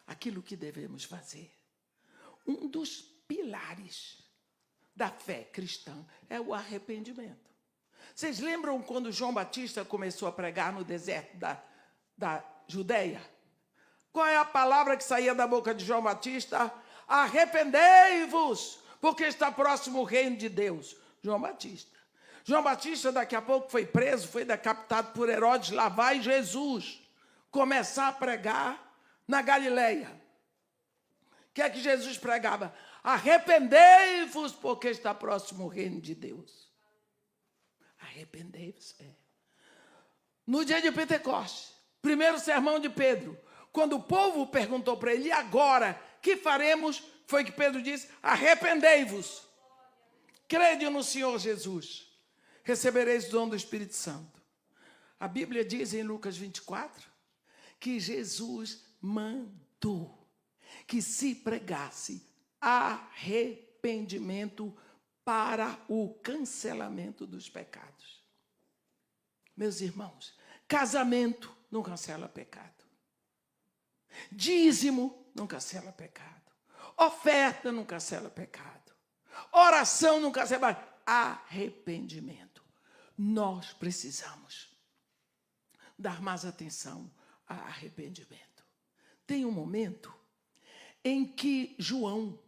aquilo que devemos fazer? Um dos pilares da fé cristã é o arrependimento. Vocês lembram quando João Batista começou a pregar no deserto da Judeia? Qual é a palavra que saía da boca de João Batista? Arrependei-vos, porque está próximo o reino de Deus. João Batista. João Batista daqui a pouco foi preso, foi decapitado por Herodes. Lá vai Jesus começar a pregar na Galileia. O que é que Jesus pregava? Arrependei-vos, porque está próximo o reino de Deus. Arrependei-vos. no dia de Pentecostes, primeiro sermão de Pedro, quando o povo perguntou para ele, e agora, que faremos? Foi que Pedro disse, arrependei-vos, crede no Senhor Jesus, recebereis o dom do Espírito Santo. A Bíblia diz em Lucas 24, que Jesus mandou que se pregasse arrependimento para o cancelamento dos pecados. Meus irmãos, casamento não cancela pecado. Dízimo não cancela pecado. Oferta não cancela pecado. Oração não cancela pecado. Arrependimento. Nós precisamos dar mais atenção a arrependimento. Tem um momento em que João,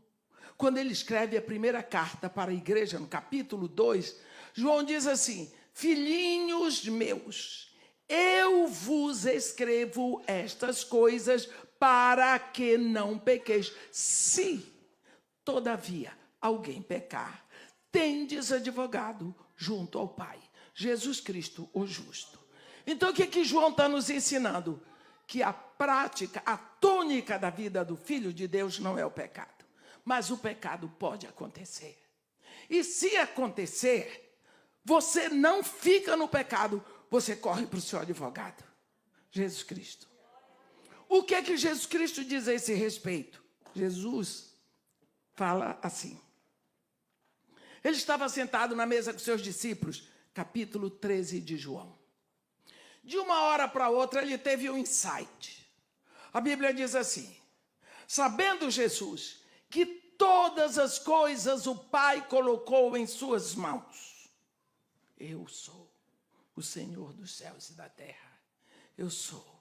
quando ele escreve a primeira carta para a igreja, no capítulo 2, João diz assim, filhinhos meus, eu vos escrevo estas coisas para que não pequeis. Se, todavia, alguém pecar, tendes advogado junto ao Pai, Jesus Cristo, o justo. Então, o que João está nos ensinando? Que a prática, a tônica da vida do Filho de Deus não é o pecado. Mas o pecado pode acontecer. E se acontecer, você não fica no pecado, você corre para o seu advogado, Jesus Cristo. O que Jesus Cristo diz a esse respeito? Jesus fala assim. Ele estava sentado na mesa com seus discípulos, capítulo 13 de João. De uma hora para outra, ele teve um insight. A Bíblia diz assim, sabendo Jesus que todas as coisas o Pai colocou em suas mãos, eu sou o Senhor dos céus e da terra, eu sou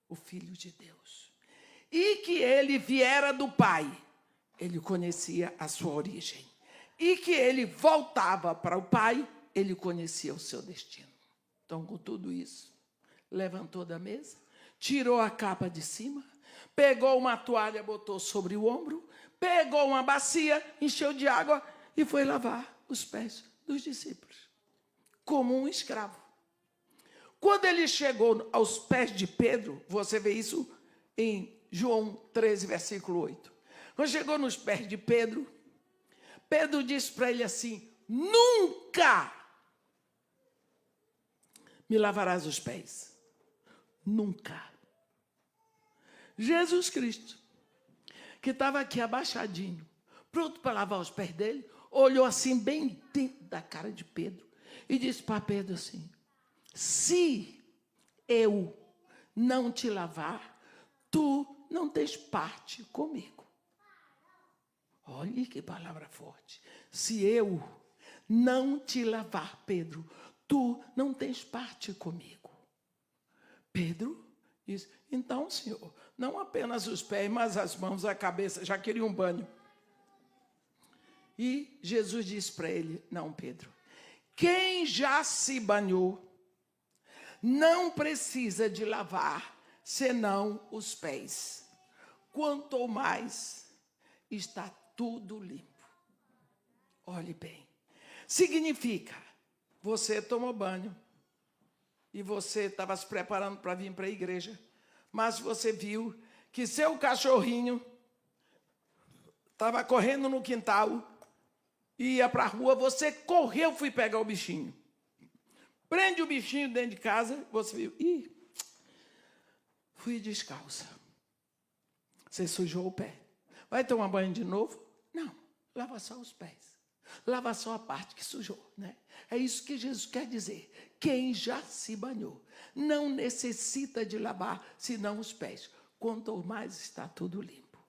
o Filho de Deus, e que ele viera do Pai, ele conhecia a sua origem, e que ele voltava para o Pai, ele conhecia o seu destino. Então, com tudo isso, levantou da mesa, tirou a capa de cima, pegou uma toalha, botou sobre o ombro, pegou uma bacia, encheu de água e foi lavar os pés dos discípulos, como um escravo. Quando ele chegou aos pés de Pedro, você vê isso em João 13, versículo 8. Quando chegou nos pés de Pedro, Pedro disse para ele assim, nunca me lavarás os pés. Nunca. Jesus Cristo, que estava aqui abaixadinho, pronto para lavar os pés dele, olhou assim bem dentro da cara de Pedro e disse para Pedro assim, se eu não te lavar, tu não tens parte comigo. Olha que palavra forte. Se eu não te lavar, Pedro, tu não tens parte comigo. Pedro diz, então, Senhor, não apenas os pés, mas as mãos, a cabeça, já queria um banho. E Jesus disse para ele, não, Pedro, quem já se banhou, não precisa de lavar, senão os pés. Quanto mais está tudo limpo. Olhe bem. Significa, você tomou banho e você estava se preparando para vir para a igreja, mas você viu que seu cachorrinho estava correndo no quintal e ia para a rua, você correu, fui pegar o bichinho. Prende o bichinho dentro de casa, você viu, fui descalça. Você sujou o pé. Vai tomar banho de novo? Não, lava só os pés. Lava só a parte que sujou, né? É isso que Jesus quer dizer. Quem já se banhou não necessita de lavar, senão os pés. Quanto mais está tudo limpo.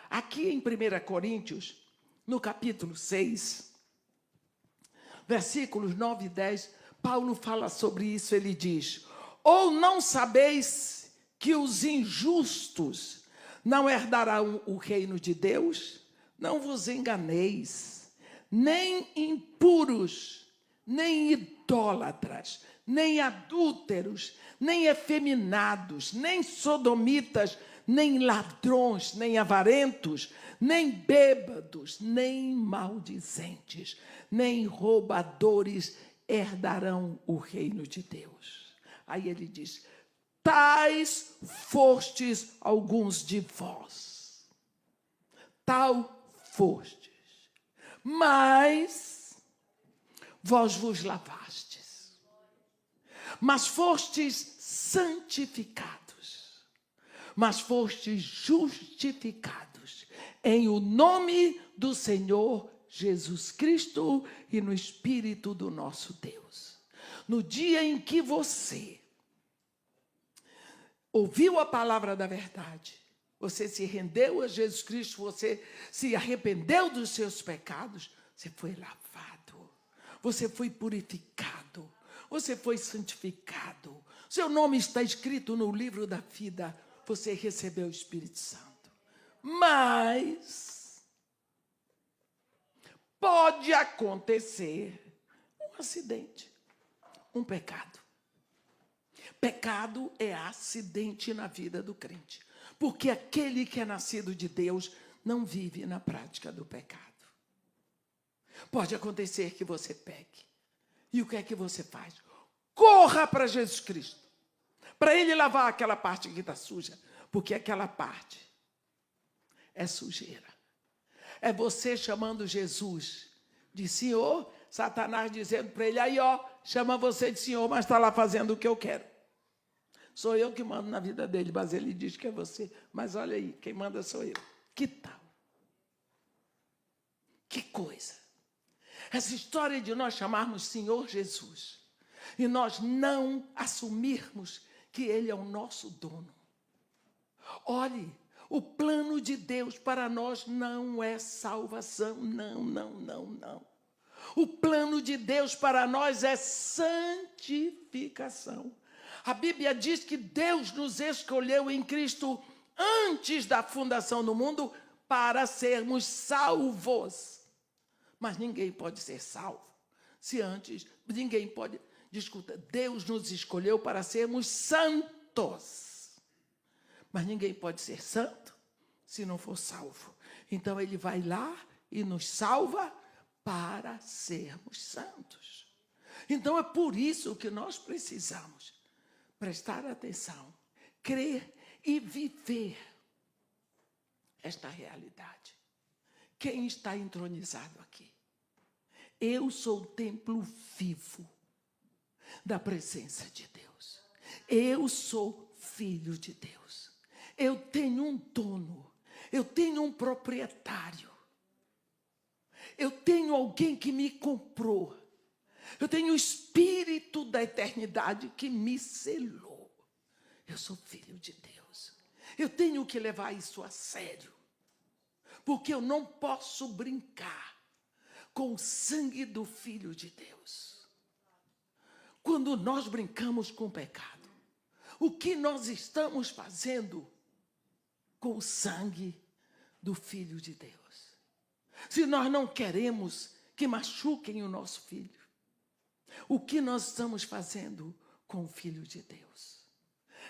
Aqui em 1 Coríntios, no capítulo 6, versículos 9 e 10, Paulo fala sobre isso, ele diz, ou não sabeis que os injustos não herdarão o reino de Deus? Não vos enganeis, nem impuros, nem idólatras, nem adúlteros, nem efeminados, nem sodomitas, nem ladrões, nem avarentos, nem bêbados, nem maldizentes, nem roubadores herdarão o reino de Deus. Aí ele diz: tais fostes alguns de vós. Tal fostes. Mas vós vos lavastes. Mas fostes santificados. Mas fostes justificados em o nome do Senhor Jesus Cristo e no Espírito do nosso Deus. No dia em que você ouviu a palavra da verdade, você se rendeu a Jesus Cristo, você se arrependeu dos seus pecados, você foi lavado, você foi purificado, você foi santificado, seu nome está escrito no livro da vida, você recebeu o Espírito Santo. Mas pode acontecer um acidente, um pecado. Pecado é acidente na vida do crente, porque aquele que é nascido de Deus não vive na prática do pecado. Pode acontecer que você peque. E o que é que você faz? Corra para Jesus Cristo, para Ele lavar aquela parte que está suja, porque aquela parte é sujeira. É você chamando Jesus de Senhor, Satanás dizendo para ele: aí ó, chama você de Senhor, mas está lá fazendo o que eu quero. Sou eu que mando na vida dele, mas ele diz que é você. Mas olha aí, quem manda sou eu. Que tal? Que coisa. Essa história de nós chamarmos Senhor Jesus e nós não assumirmos que Ele é o nosso dono. Olhe, o plano de Deus para nós não é salvação, não. O plano de Deus para nós é santificação. A Bíblia diz que Deus nos escolheu em Cristo antes da fundação do mundo para sermos salvos. Mas ninguém pode ser salvo se antes, ninguém pode, escuta, Deus nos escolheu para sermos santos. Mas ninguém pode ser santo se não for salvo. Então ele vai lá e nos salva para sermos santos. Então é por isso que nós precisamos prestar atenção, crer e viver esta realidade. Quem está entronizado aqui? Eu sou o templo vivo da presença de Deus. Eu sou filho de Deus. Eu tenho um dono, eu tenho um proprietário. Eu tenho alguém que me comprou. Eu tenho o Espírito da eternidade que me selou. Eu sou filho de Deus. Eu tenho que levar isso a sério. Porque eu não posso brincar com o sangue do Filho de Deus. Quando nós brincamos com o pecado, o que nós estamos fazendo com o sangue do Filho de Deus? Se nós não queremos que machuquem o nosso filho, o que nós estamos fazendo com o Filho de Deus?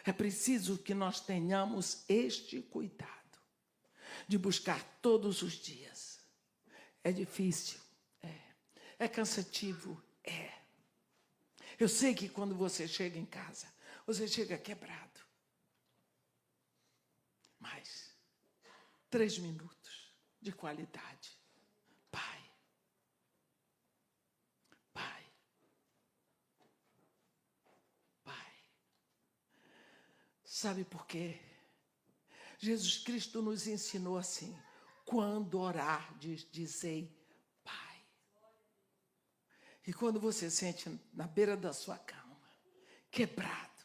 É preciso que nós tenhamos este cuidado de buscar todos os dias. É difícil, é cansativo, Eu sei que quando você chega em casa, você chega quebrado. Mas 3 minutos de qualidade. Sabe por quê? Jesus Cristo nos ensinou assim: quando orardes, dizei Pai. E quando você sente na beira da sua cama, quebrado,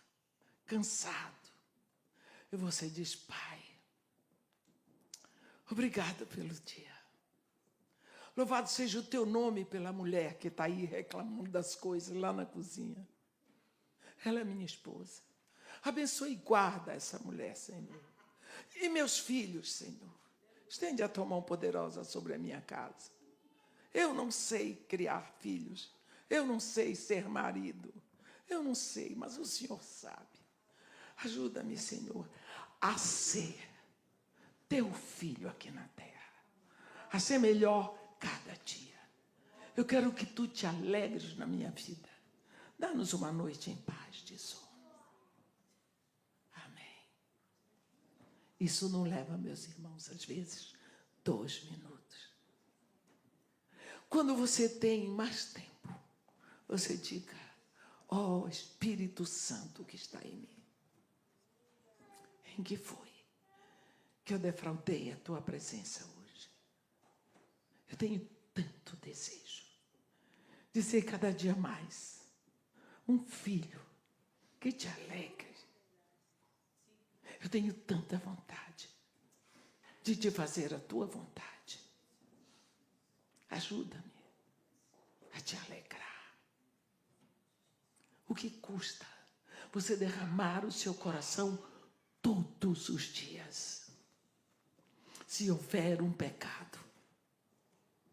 cansado, e você diz: Pai, obrigado pelo dia. Louvado seja o teu nome pela mulher que está aí reclamando das coisas lá na cozinha. Ela é minha esposa. Abençoe e guarda essa mulher, Senhor. E meus filhos, Senhor. Estende a tua mão poderosa sobre a minha casa. Eu não sei criar filhos. Eu não sei ser marido. Eu não sei, mas o Senhor sabe. Ajuda-me, Senhor, a ser teu filho aqui na terra. A ser melhor cada dia. Eu quero que tu te alegres na minha vida. Dá-nos uma noite em paz de sono. Isso não leva, meus irmãos, às vezes, 2 minutos. Quando você tem mais tempo, você diga: ó Espírito Santo que está em mim, em que foi que eu defraudei a tua presença hoje? Eu tenho tanto desejo de ser cada dia mais um filho que te alegra. Eu tenho tanta vontade de te fazer a tua vontade. Ajuda-me a te alegrar. O que custa você derramar o seu coração todos os dias? Se houver um pecado,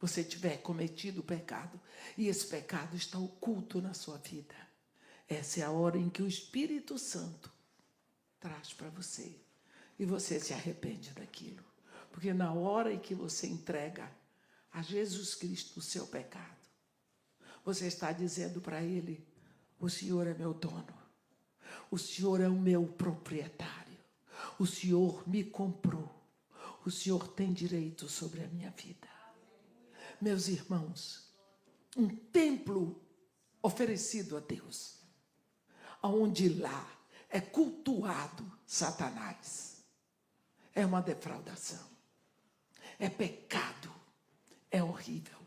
você tiver cometido o pecado, e esse pecado está oculto na sua vida, essa é a hora em que o Espírito Santo traz para você, e você se arrepende daquilo. Porque na hora em que você entrega a Jesus Cristo o seu pecado, você está dizendo para Ele: o Senhor é meu dono, o Senhor é o meu proprietário, o Senhor me comprou, o Senhor tem direito sobre a minha vida. Meus irmãos, um templo oferecido a Deus, onde lá é cultuado Satanás, é uma defraudação, é pecado, é horrível.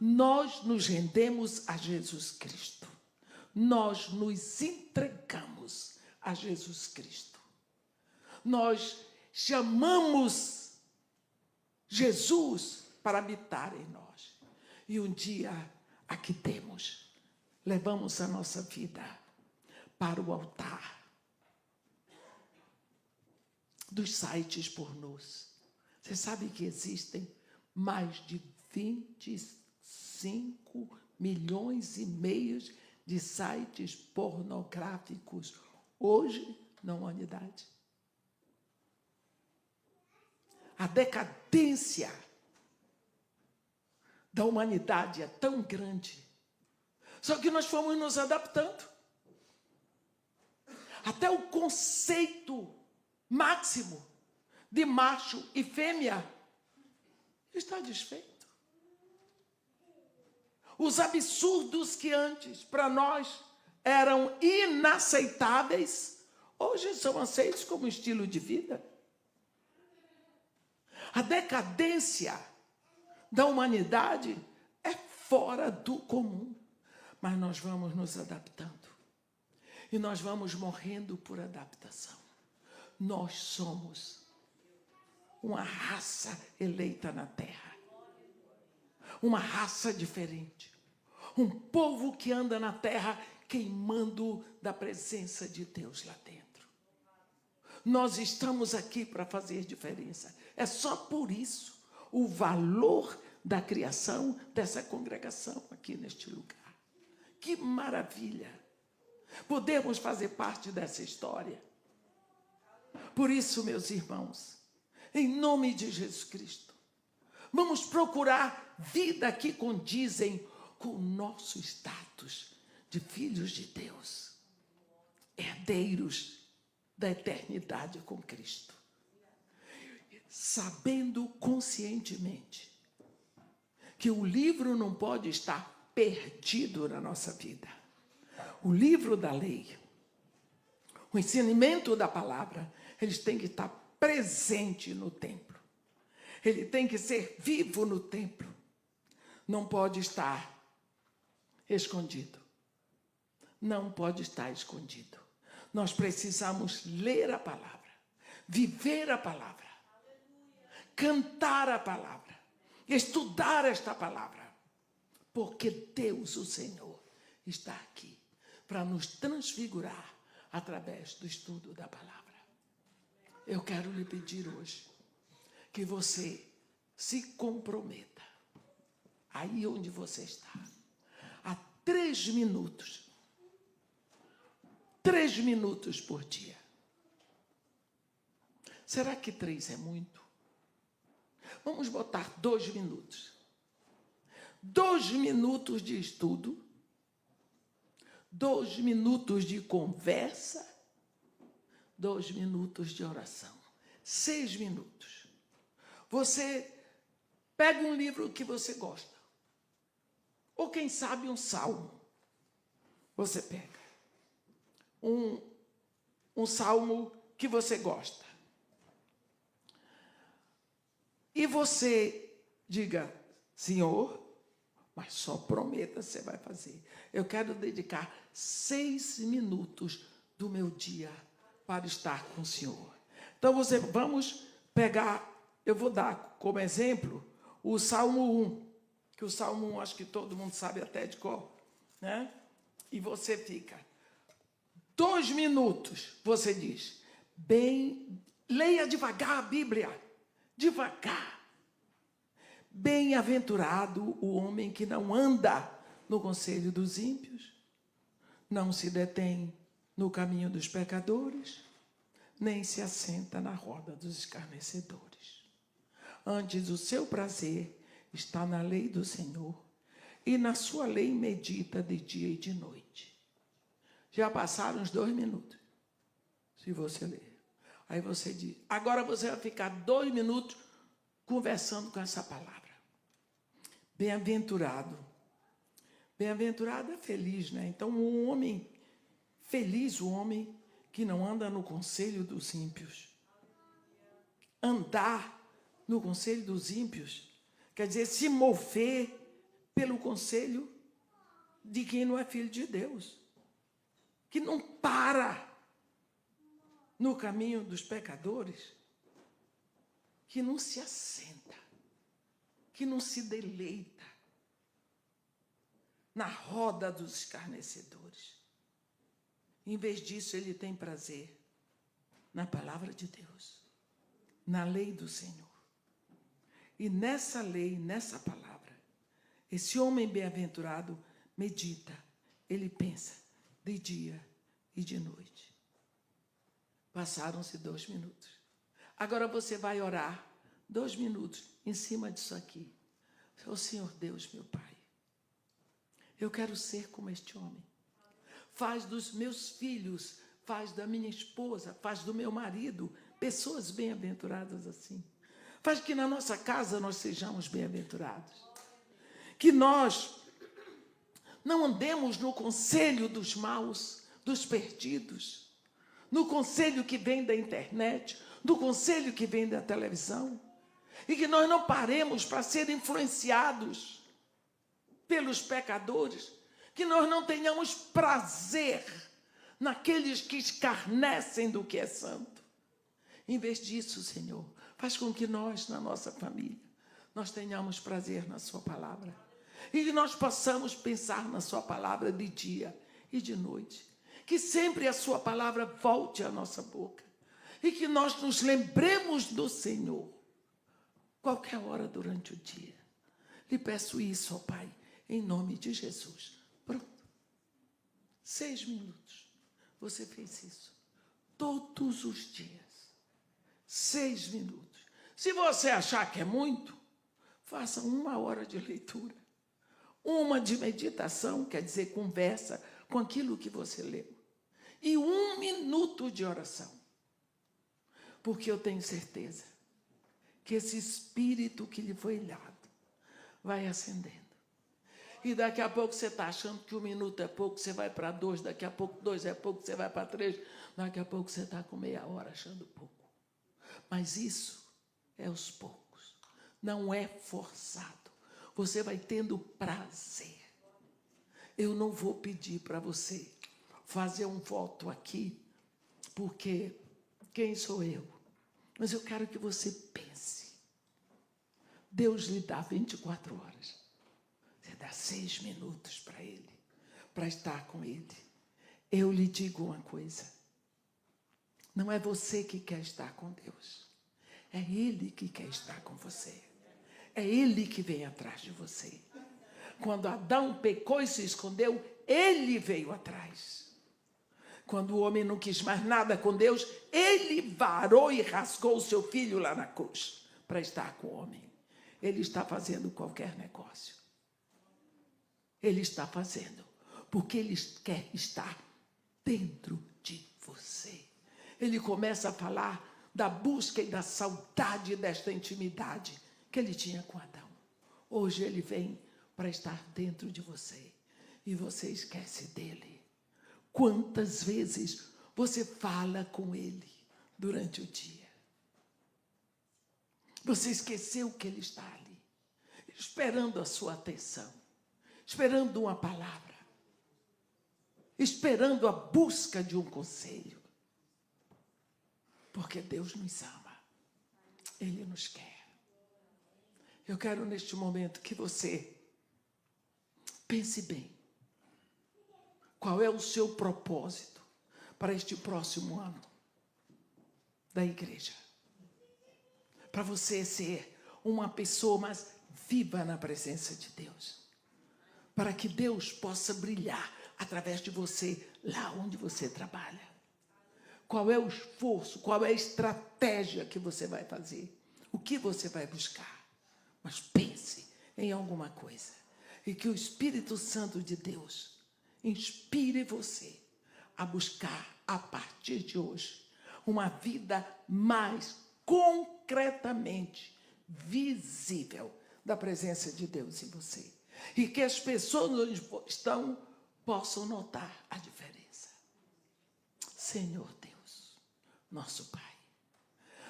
Nós nos rendemos a Jesus Cristo, nós nos entregamos a Jesus Cristo, nós chamamos Jesus para habitar em nós, e um dia aqui temos, levamos a nossa vida para o altar dos sites pornôs. Você sabe que existem mais de 25 milhões e meio de sites pornográficos hoje na humanidade? A decadência da humanidade é tão grande. Só que nós fomos nos adaptando. Até o conceito máximo de macho e fêmea está desfeito. Os absurdos que antes para nós eram inaceitáveis, hoje são aceitos como estilo de vida. A decadência da humanidade é fora do comum, mas nós vamos nos adaptando e nós vamos morrendo por adaptação. Nós somos uma raça eleita na terra, uma raça diferente, um povo que anda na terra queimando da presença de Deus lá dentro. Nós estamos aqui para fazer diferença. É só por isso o valor da criação dessa congregação aqui neste lugar. Que maravilha! Podemos fazer parte dessa história. Por isso, meus irmãos, em nome de Jesus Cristo, vamos procurar vida que condizem com o nosso status de filhos de Deus, herdeiros da eternidade com Cristo, sabendo conscientemente que o livro não pode estar perdido na nossa vida. O livro da lei, o ensinamento da palavra, eles têm que estar presente no templo. Ele tem que ser vivo no templo. Não pode estar escondido. Não pode estar escondido. Nós precisamos ler a palavra, viver a palavra, cantar a palavra, estudar esta palavra, porque Deus, o Senhor, está aqui para nos transfigurar através do estudo da palavra. Eu quero lhe pedir hoje que você se comprometa, aí onde você está, a 3 minutos. 3 minutos por dia. Será que 3 é muito? Vamos botar 2 minutos. 2 minutos de estudo, 2 minutos de conversa, 2 minutos de oração. 6 minutos. Você pega um livro que você gosta. Ou quem sabe um salmo. Você pega um salmo que você gosta. E você diga, Senhor, mas só prometa que você vai fazer. Eu quero dedicar 6 minutos do meu dia para estar com o Senhor. Então, vamos pegar, eu vou dar como exemplo o Salmo 1, que o Salmo 1 acho que todo mundo sabe até de cor, né? E você fica 2 minutos, você diz, leia devagar a Bíblia, devagar. Bem-aventurado o homem que não anda no conselho dos ímpios, não se detém no caminho dos pecadores, nem se assenta na roda dos escarnecedores. Antes, o seu prazer está na lei do Senhor, e na sua lei medita de dia e de noite. Já passaram uns 2 minutos, se você ler. Aí você diz, agora você vai ficar 2 minutos conversando com essa palavra. Bem-aventurado. Bem-aventurado é feliz, né? Então, um homem feliz, o homem que não anda no conselho dos ímpios. Andar no conselho dos ímpios quer dizer se mover pelo conselho de quem não é filho de Deus, que não para no caminho dos pecadores, que não se assenta, que não se deleita na roda dos escarnecedores. Em vez disso, ele tem prazer na palavra de Deus, na lei do Senhor. E nessa lei, nessa palavra, esse homem bem-aventurado medita, ele pensa de dia e de noite. Passaram-se 2 minutos. Agora você vai orar 2 minutos em cima disso aqui. Ô Senhor Deus, meu Pai, eu quero ser como este homem. Faz dos meus filhos, faz da minha esposa, faz do meu marido, pessoas bem-aventuradas assim. Faz que na nossa casa nós sejamos bem-aventurados. Que nós não andemos no conselho dos maus, dos perdidos, no conselho que vem da internet, no conselho que vem da televisão. E que nós não paremos para ser influenciados pelos pecadores, que nós não tenhamos prazer naqueles que escarnecem do que é santo. Em vez disso, Senhor, faz com que nós, na nossa família, nós tenhamos prazer na sua palavra. E que nós possamos pensar na sua palavra de dia e de noite. Que sempre a sua palavra volte à nossa boca. E que nós nos lembremos do Senhor qualquer hora durante o dia. Lhe peço isso, ó Pai, em nome de Jesus. Pronto. 6 minutos. Você fez isso todos os dias. 6 minutos. Se você achar que é muito, faça 1 hora de leitura. 1 de meditação, quer dizer, conversa com aquilo que você leu. E 1 minuto de oração. Porque eu tenho certeza que esse espírito que lhe foi dado vai acendendo. E daqui a pouco você está achando que 1 minuto é pouco, você vai para 2, daqui a pouco 2 é pouco, você vai para 3, daqui a pouco você está com meia hora achando pouco. Mas isso é aos poucos, não é forçado. Você vai tendo prazer. Eu não vou pedir para você fazer um voto aqui, porque quem sou eu? Mas eu quero que você pense. Deus lhe dá 24 horas. Você dá 6 minutos para Ele, para estar com Ele. Eu lhe digo uma coisa. Não é você que quer estar com Deus. É Ele que quer estar com você. É Ele que vem atrás de você. Quando Adão pecou e se escondeu, Ele veio atrás. Quando o homem não quis mais nada com Deus, Ele varou e rasgou o seu filho lá na cruz para estar com o homem. Ele está fazendo qualquer negócio. Ele está fazendo, porque Ele quer estar dentro de você. Ele começa a falar da busca e da saudade desta intimidade que ele tinha com Adão. Hoje ele vem para estar dentro de você e você esquece dele. Quantas vezes você fala com ele durante o dia? Você esqueceu que ele está ali, esperando a sua atenção, esperando uma palavra, esperando a busca de um conselho. Porque Deus nos ama, Ele nos quer. Eu quero neste momento que você pense bem. Qual é o seu propósito para este próximo ano da igreja? Para você ser uma pessoa mais viva na presença de Deus. Para que Deus possa brilhar através de você lá onde você trabalha. Qual é o esforço, qual é a estratégia que você vai fazer? O que você vai buscar? Mas pense em alguma coisa. E que o Espírito Santo de Deus inspire você a buscar, a partir de hoje, uma vida mais concretamente visível da presença de Deus em você. E que as pessoas onde estão possam notar a diferença. Senhor Deus, nosso Pai.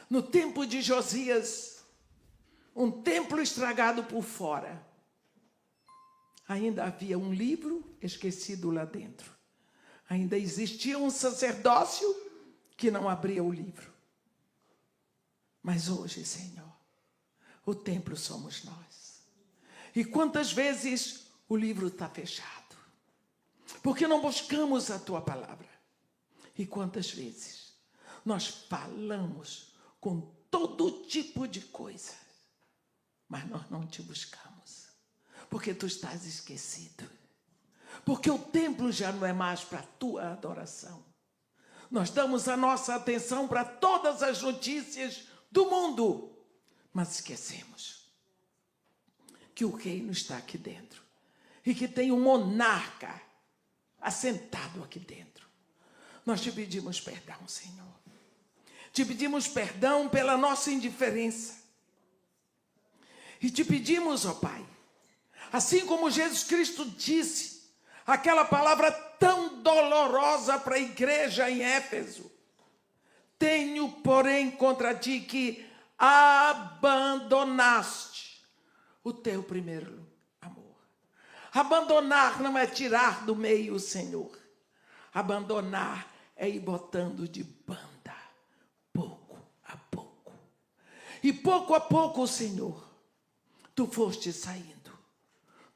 No tempo de Josias, um templo estragado por fora, ainda havia um livro esquecido lá dentro. Ainda existia um sacerdócio que não abria o livro. Mas hoje, Senhor, o templo somos nós. E quantas vezes o livro está fechado? Porque não buscamos a Tua palavra. E quantas vezes nós falamos com todo tipo de coisa, mas nós não te buscamos, porque tu estás esquecido. Porque o templo já não é mais para a tua adoração. Nós damos a nossa atenção para todas as notícias do mundo, mas esquecemos que o reino está aqui dentro e que tem um monarca assentado aqui dentro. Nós te pedimos perdão, Senhor. Te pedimos perdão pela nossa indiferença. E te pedimos, ó Pai, assim como Jesus Cristo disse, aquela palavra tão dolorosa para a igreja em Éfeso: tenho, porém, contra ti que abandonaste o teu primeiro amor. Abandonar não é tirar do meio o Senhor. Abandonar é ir botando de banda, pouco a pouco. E pouco a pouco, Senhor, tu foste saindo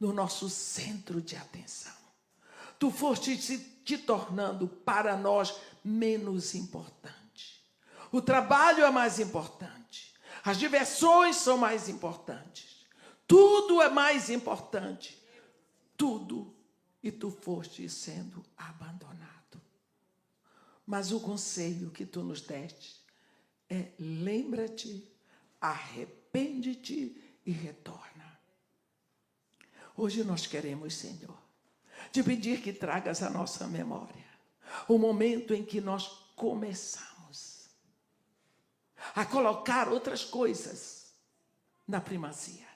do nosso centro de atenção. Tu foste te tornando para nós menos importante. O trabalho é mais importante. As diversões são mais importantes. Tudo é mais importante. Tudo. E tu foste sendo abandonado. Mas o conselho que tu nos deste é: lembra-te, arrepende-te e retorna. Hoje nós queremos, Senhor, te pedir que tragas à nossa memória o momento em que nós começamos a colocar outras coisas na primazia,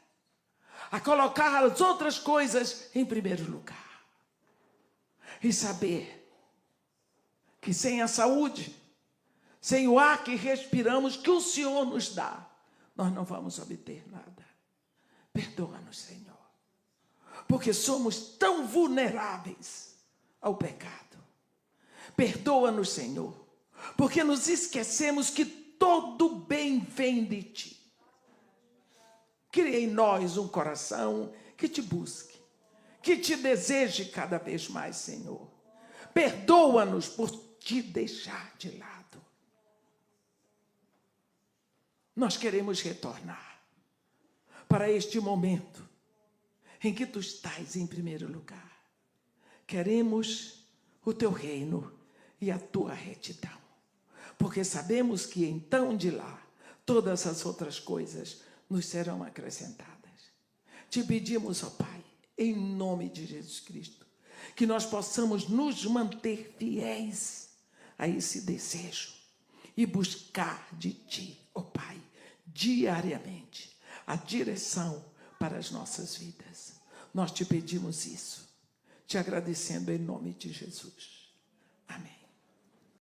a colocar as outras coisas em primeiro lugar, e saber que sem a saúde, sem o ar que respiramos, que o Senhor nos dá, nós não vamos obter nada. Perdoa-nos, Senhor, porque somos tão vulneráveis ao pecado. Perdoa-nos, Senhor, porque nos esquecemos que todo bem vem de ti. Cria em nós um coração que te busque, que te deseje cada vez mais, Senhor. Perdoa-nos por te deixar de lado. Nós queremos retornar para este momento em que tu estás em primeiro lugar. Queremos o teu reino e a tua retidão, porque sabemos que então de lá todas as outras coisas nos serão acrescentadas. Te pedimos, ó Pai, em nome de Jesus Cristo, que nós possamos nos manter fiéis a esse desejo e buscar de Ti, ó Pai, diariamente, a direção para as nossas vidas. Nós te pedimos isso, te agradecendo em nome de Jesus. Amém.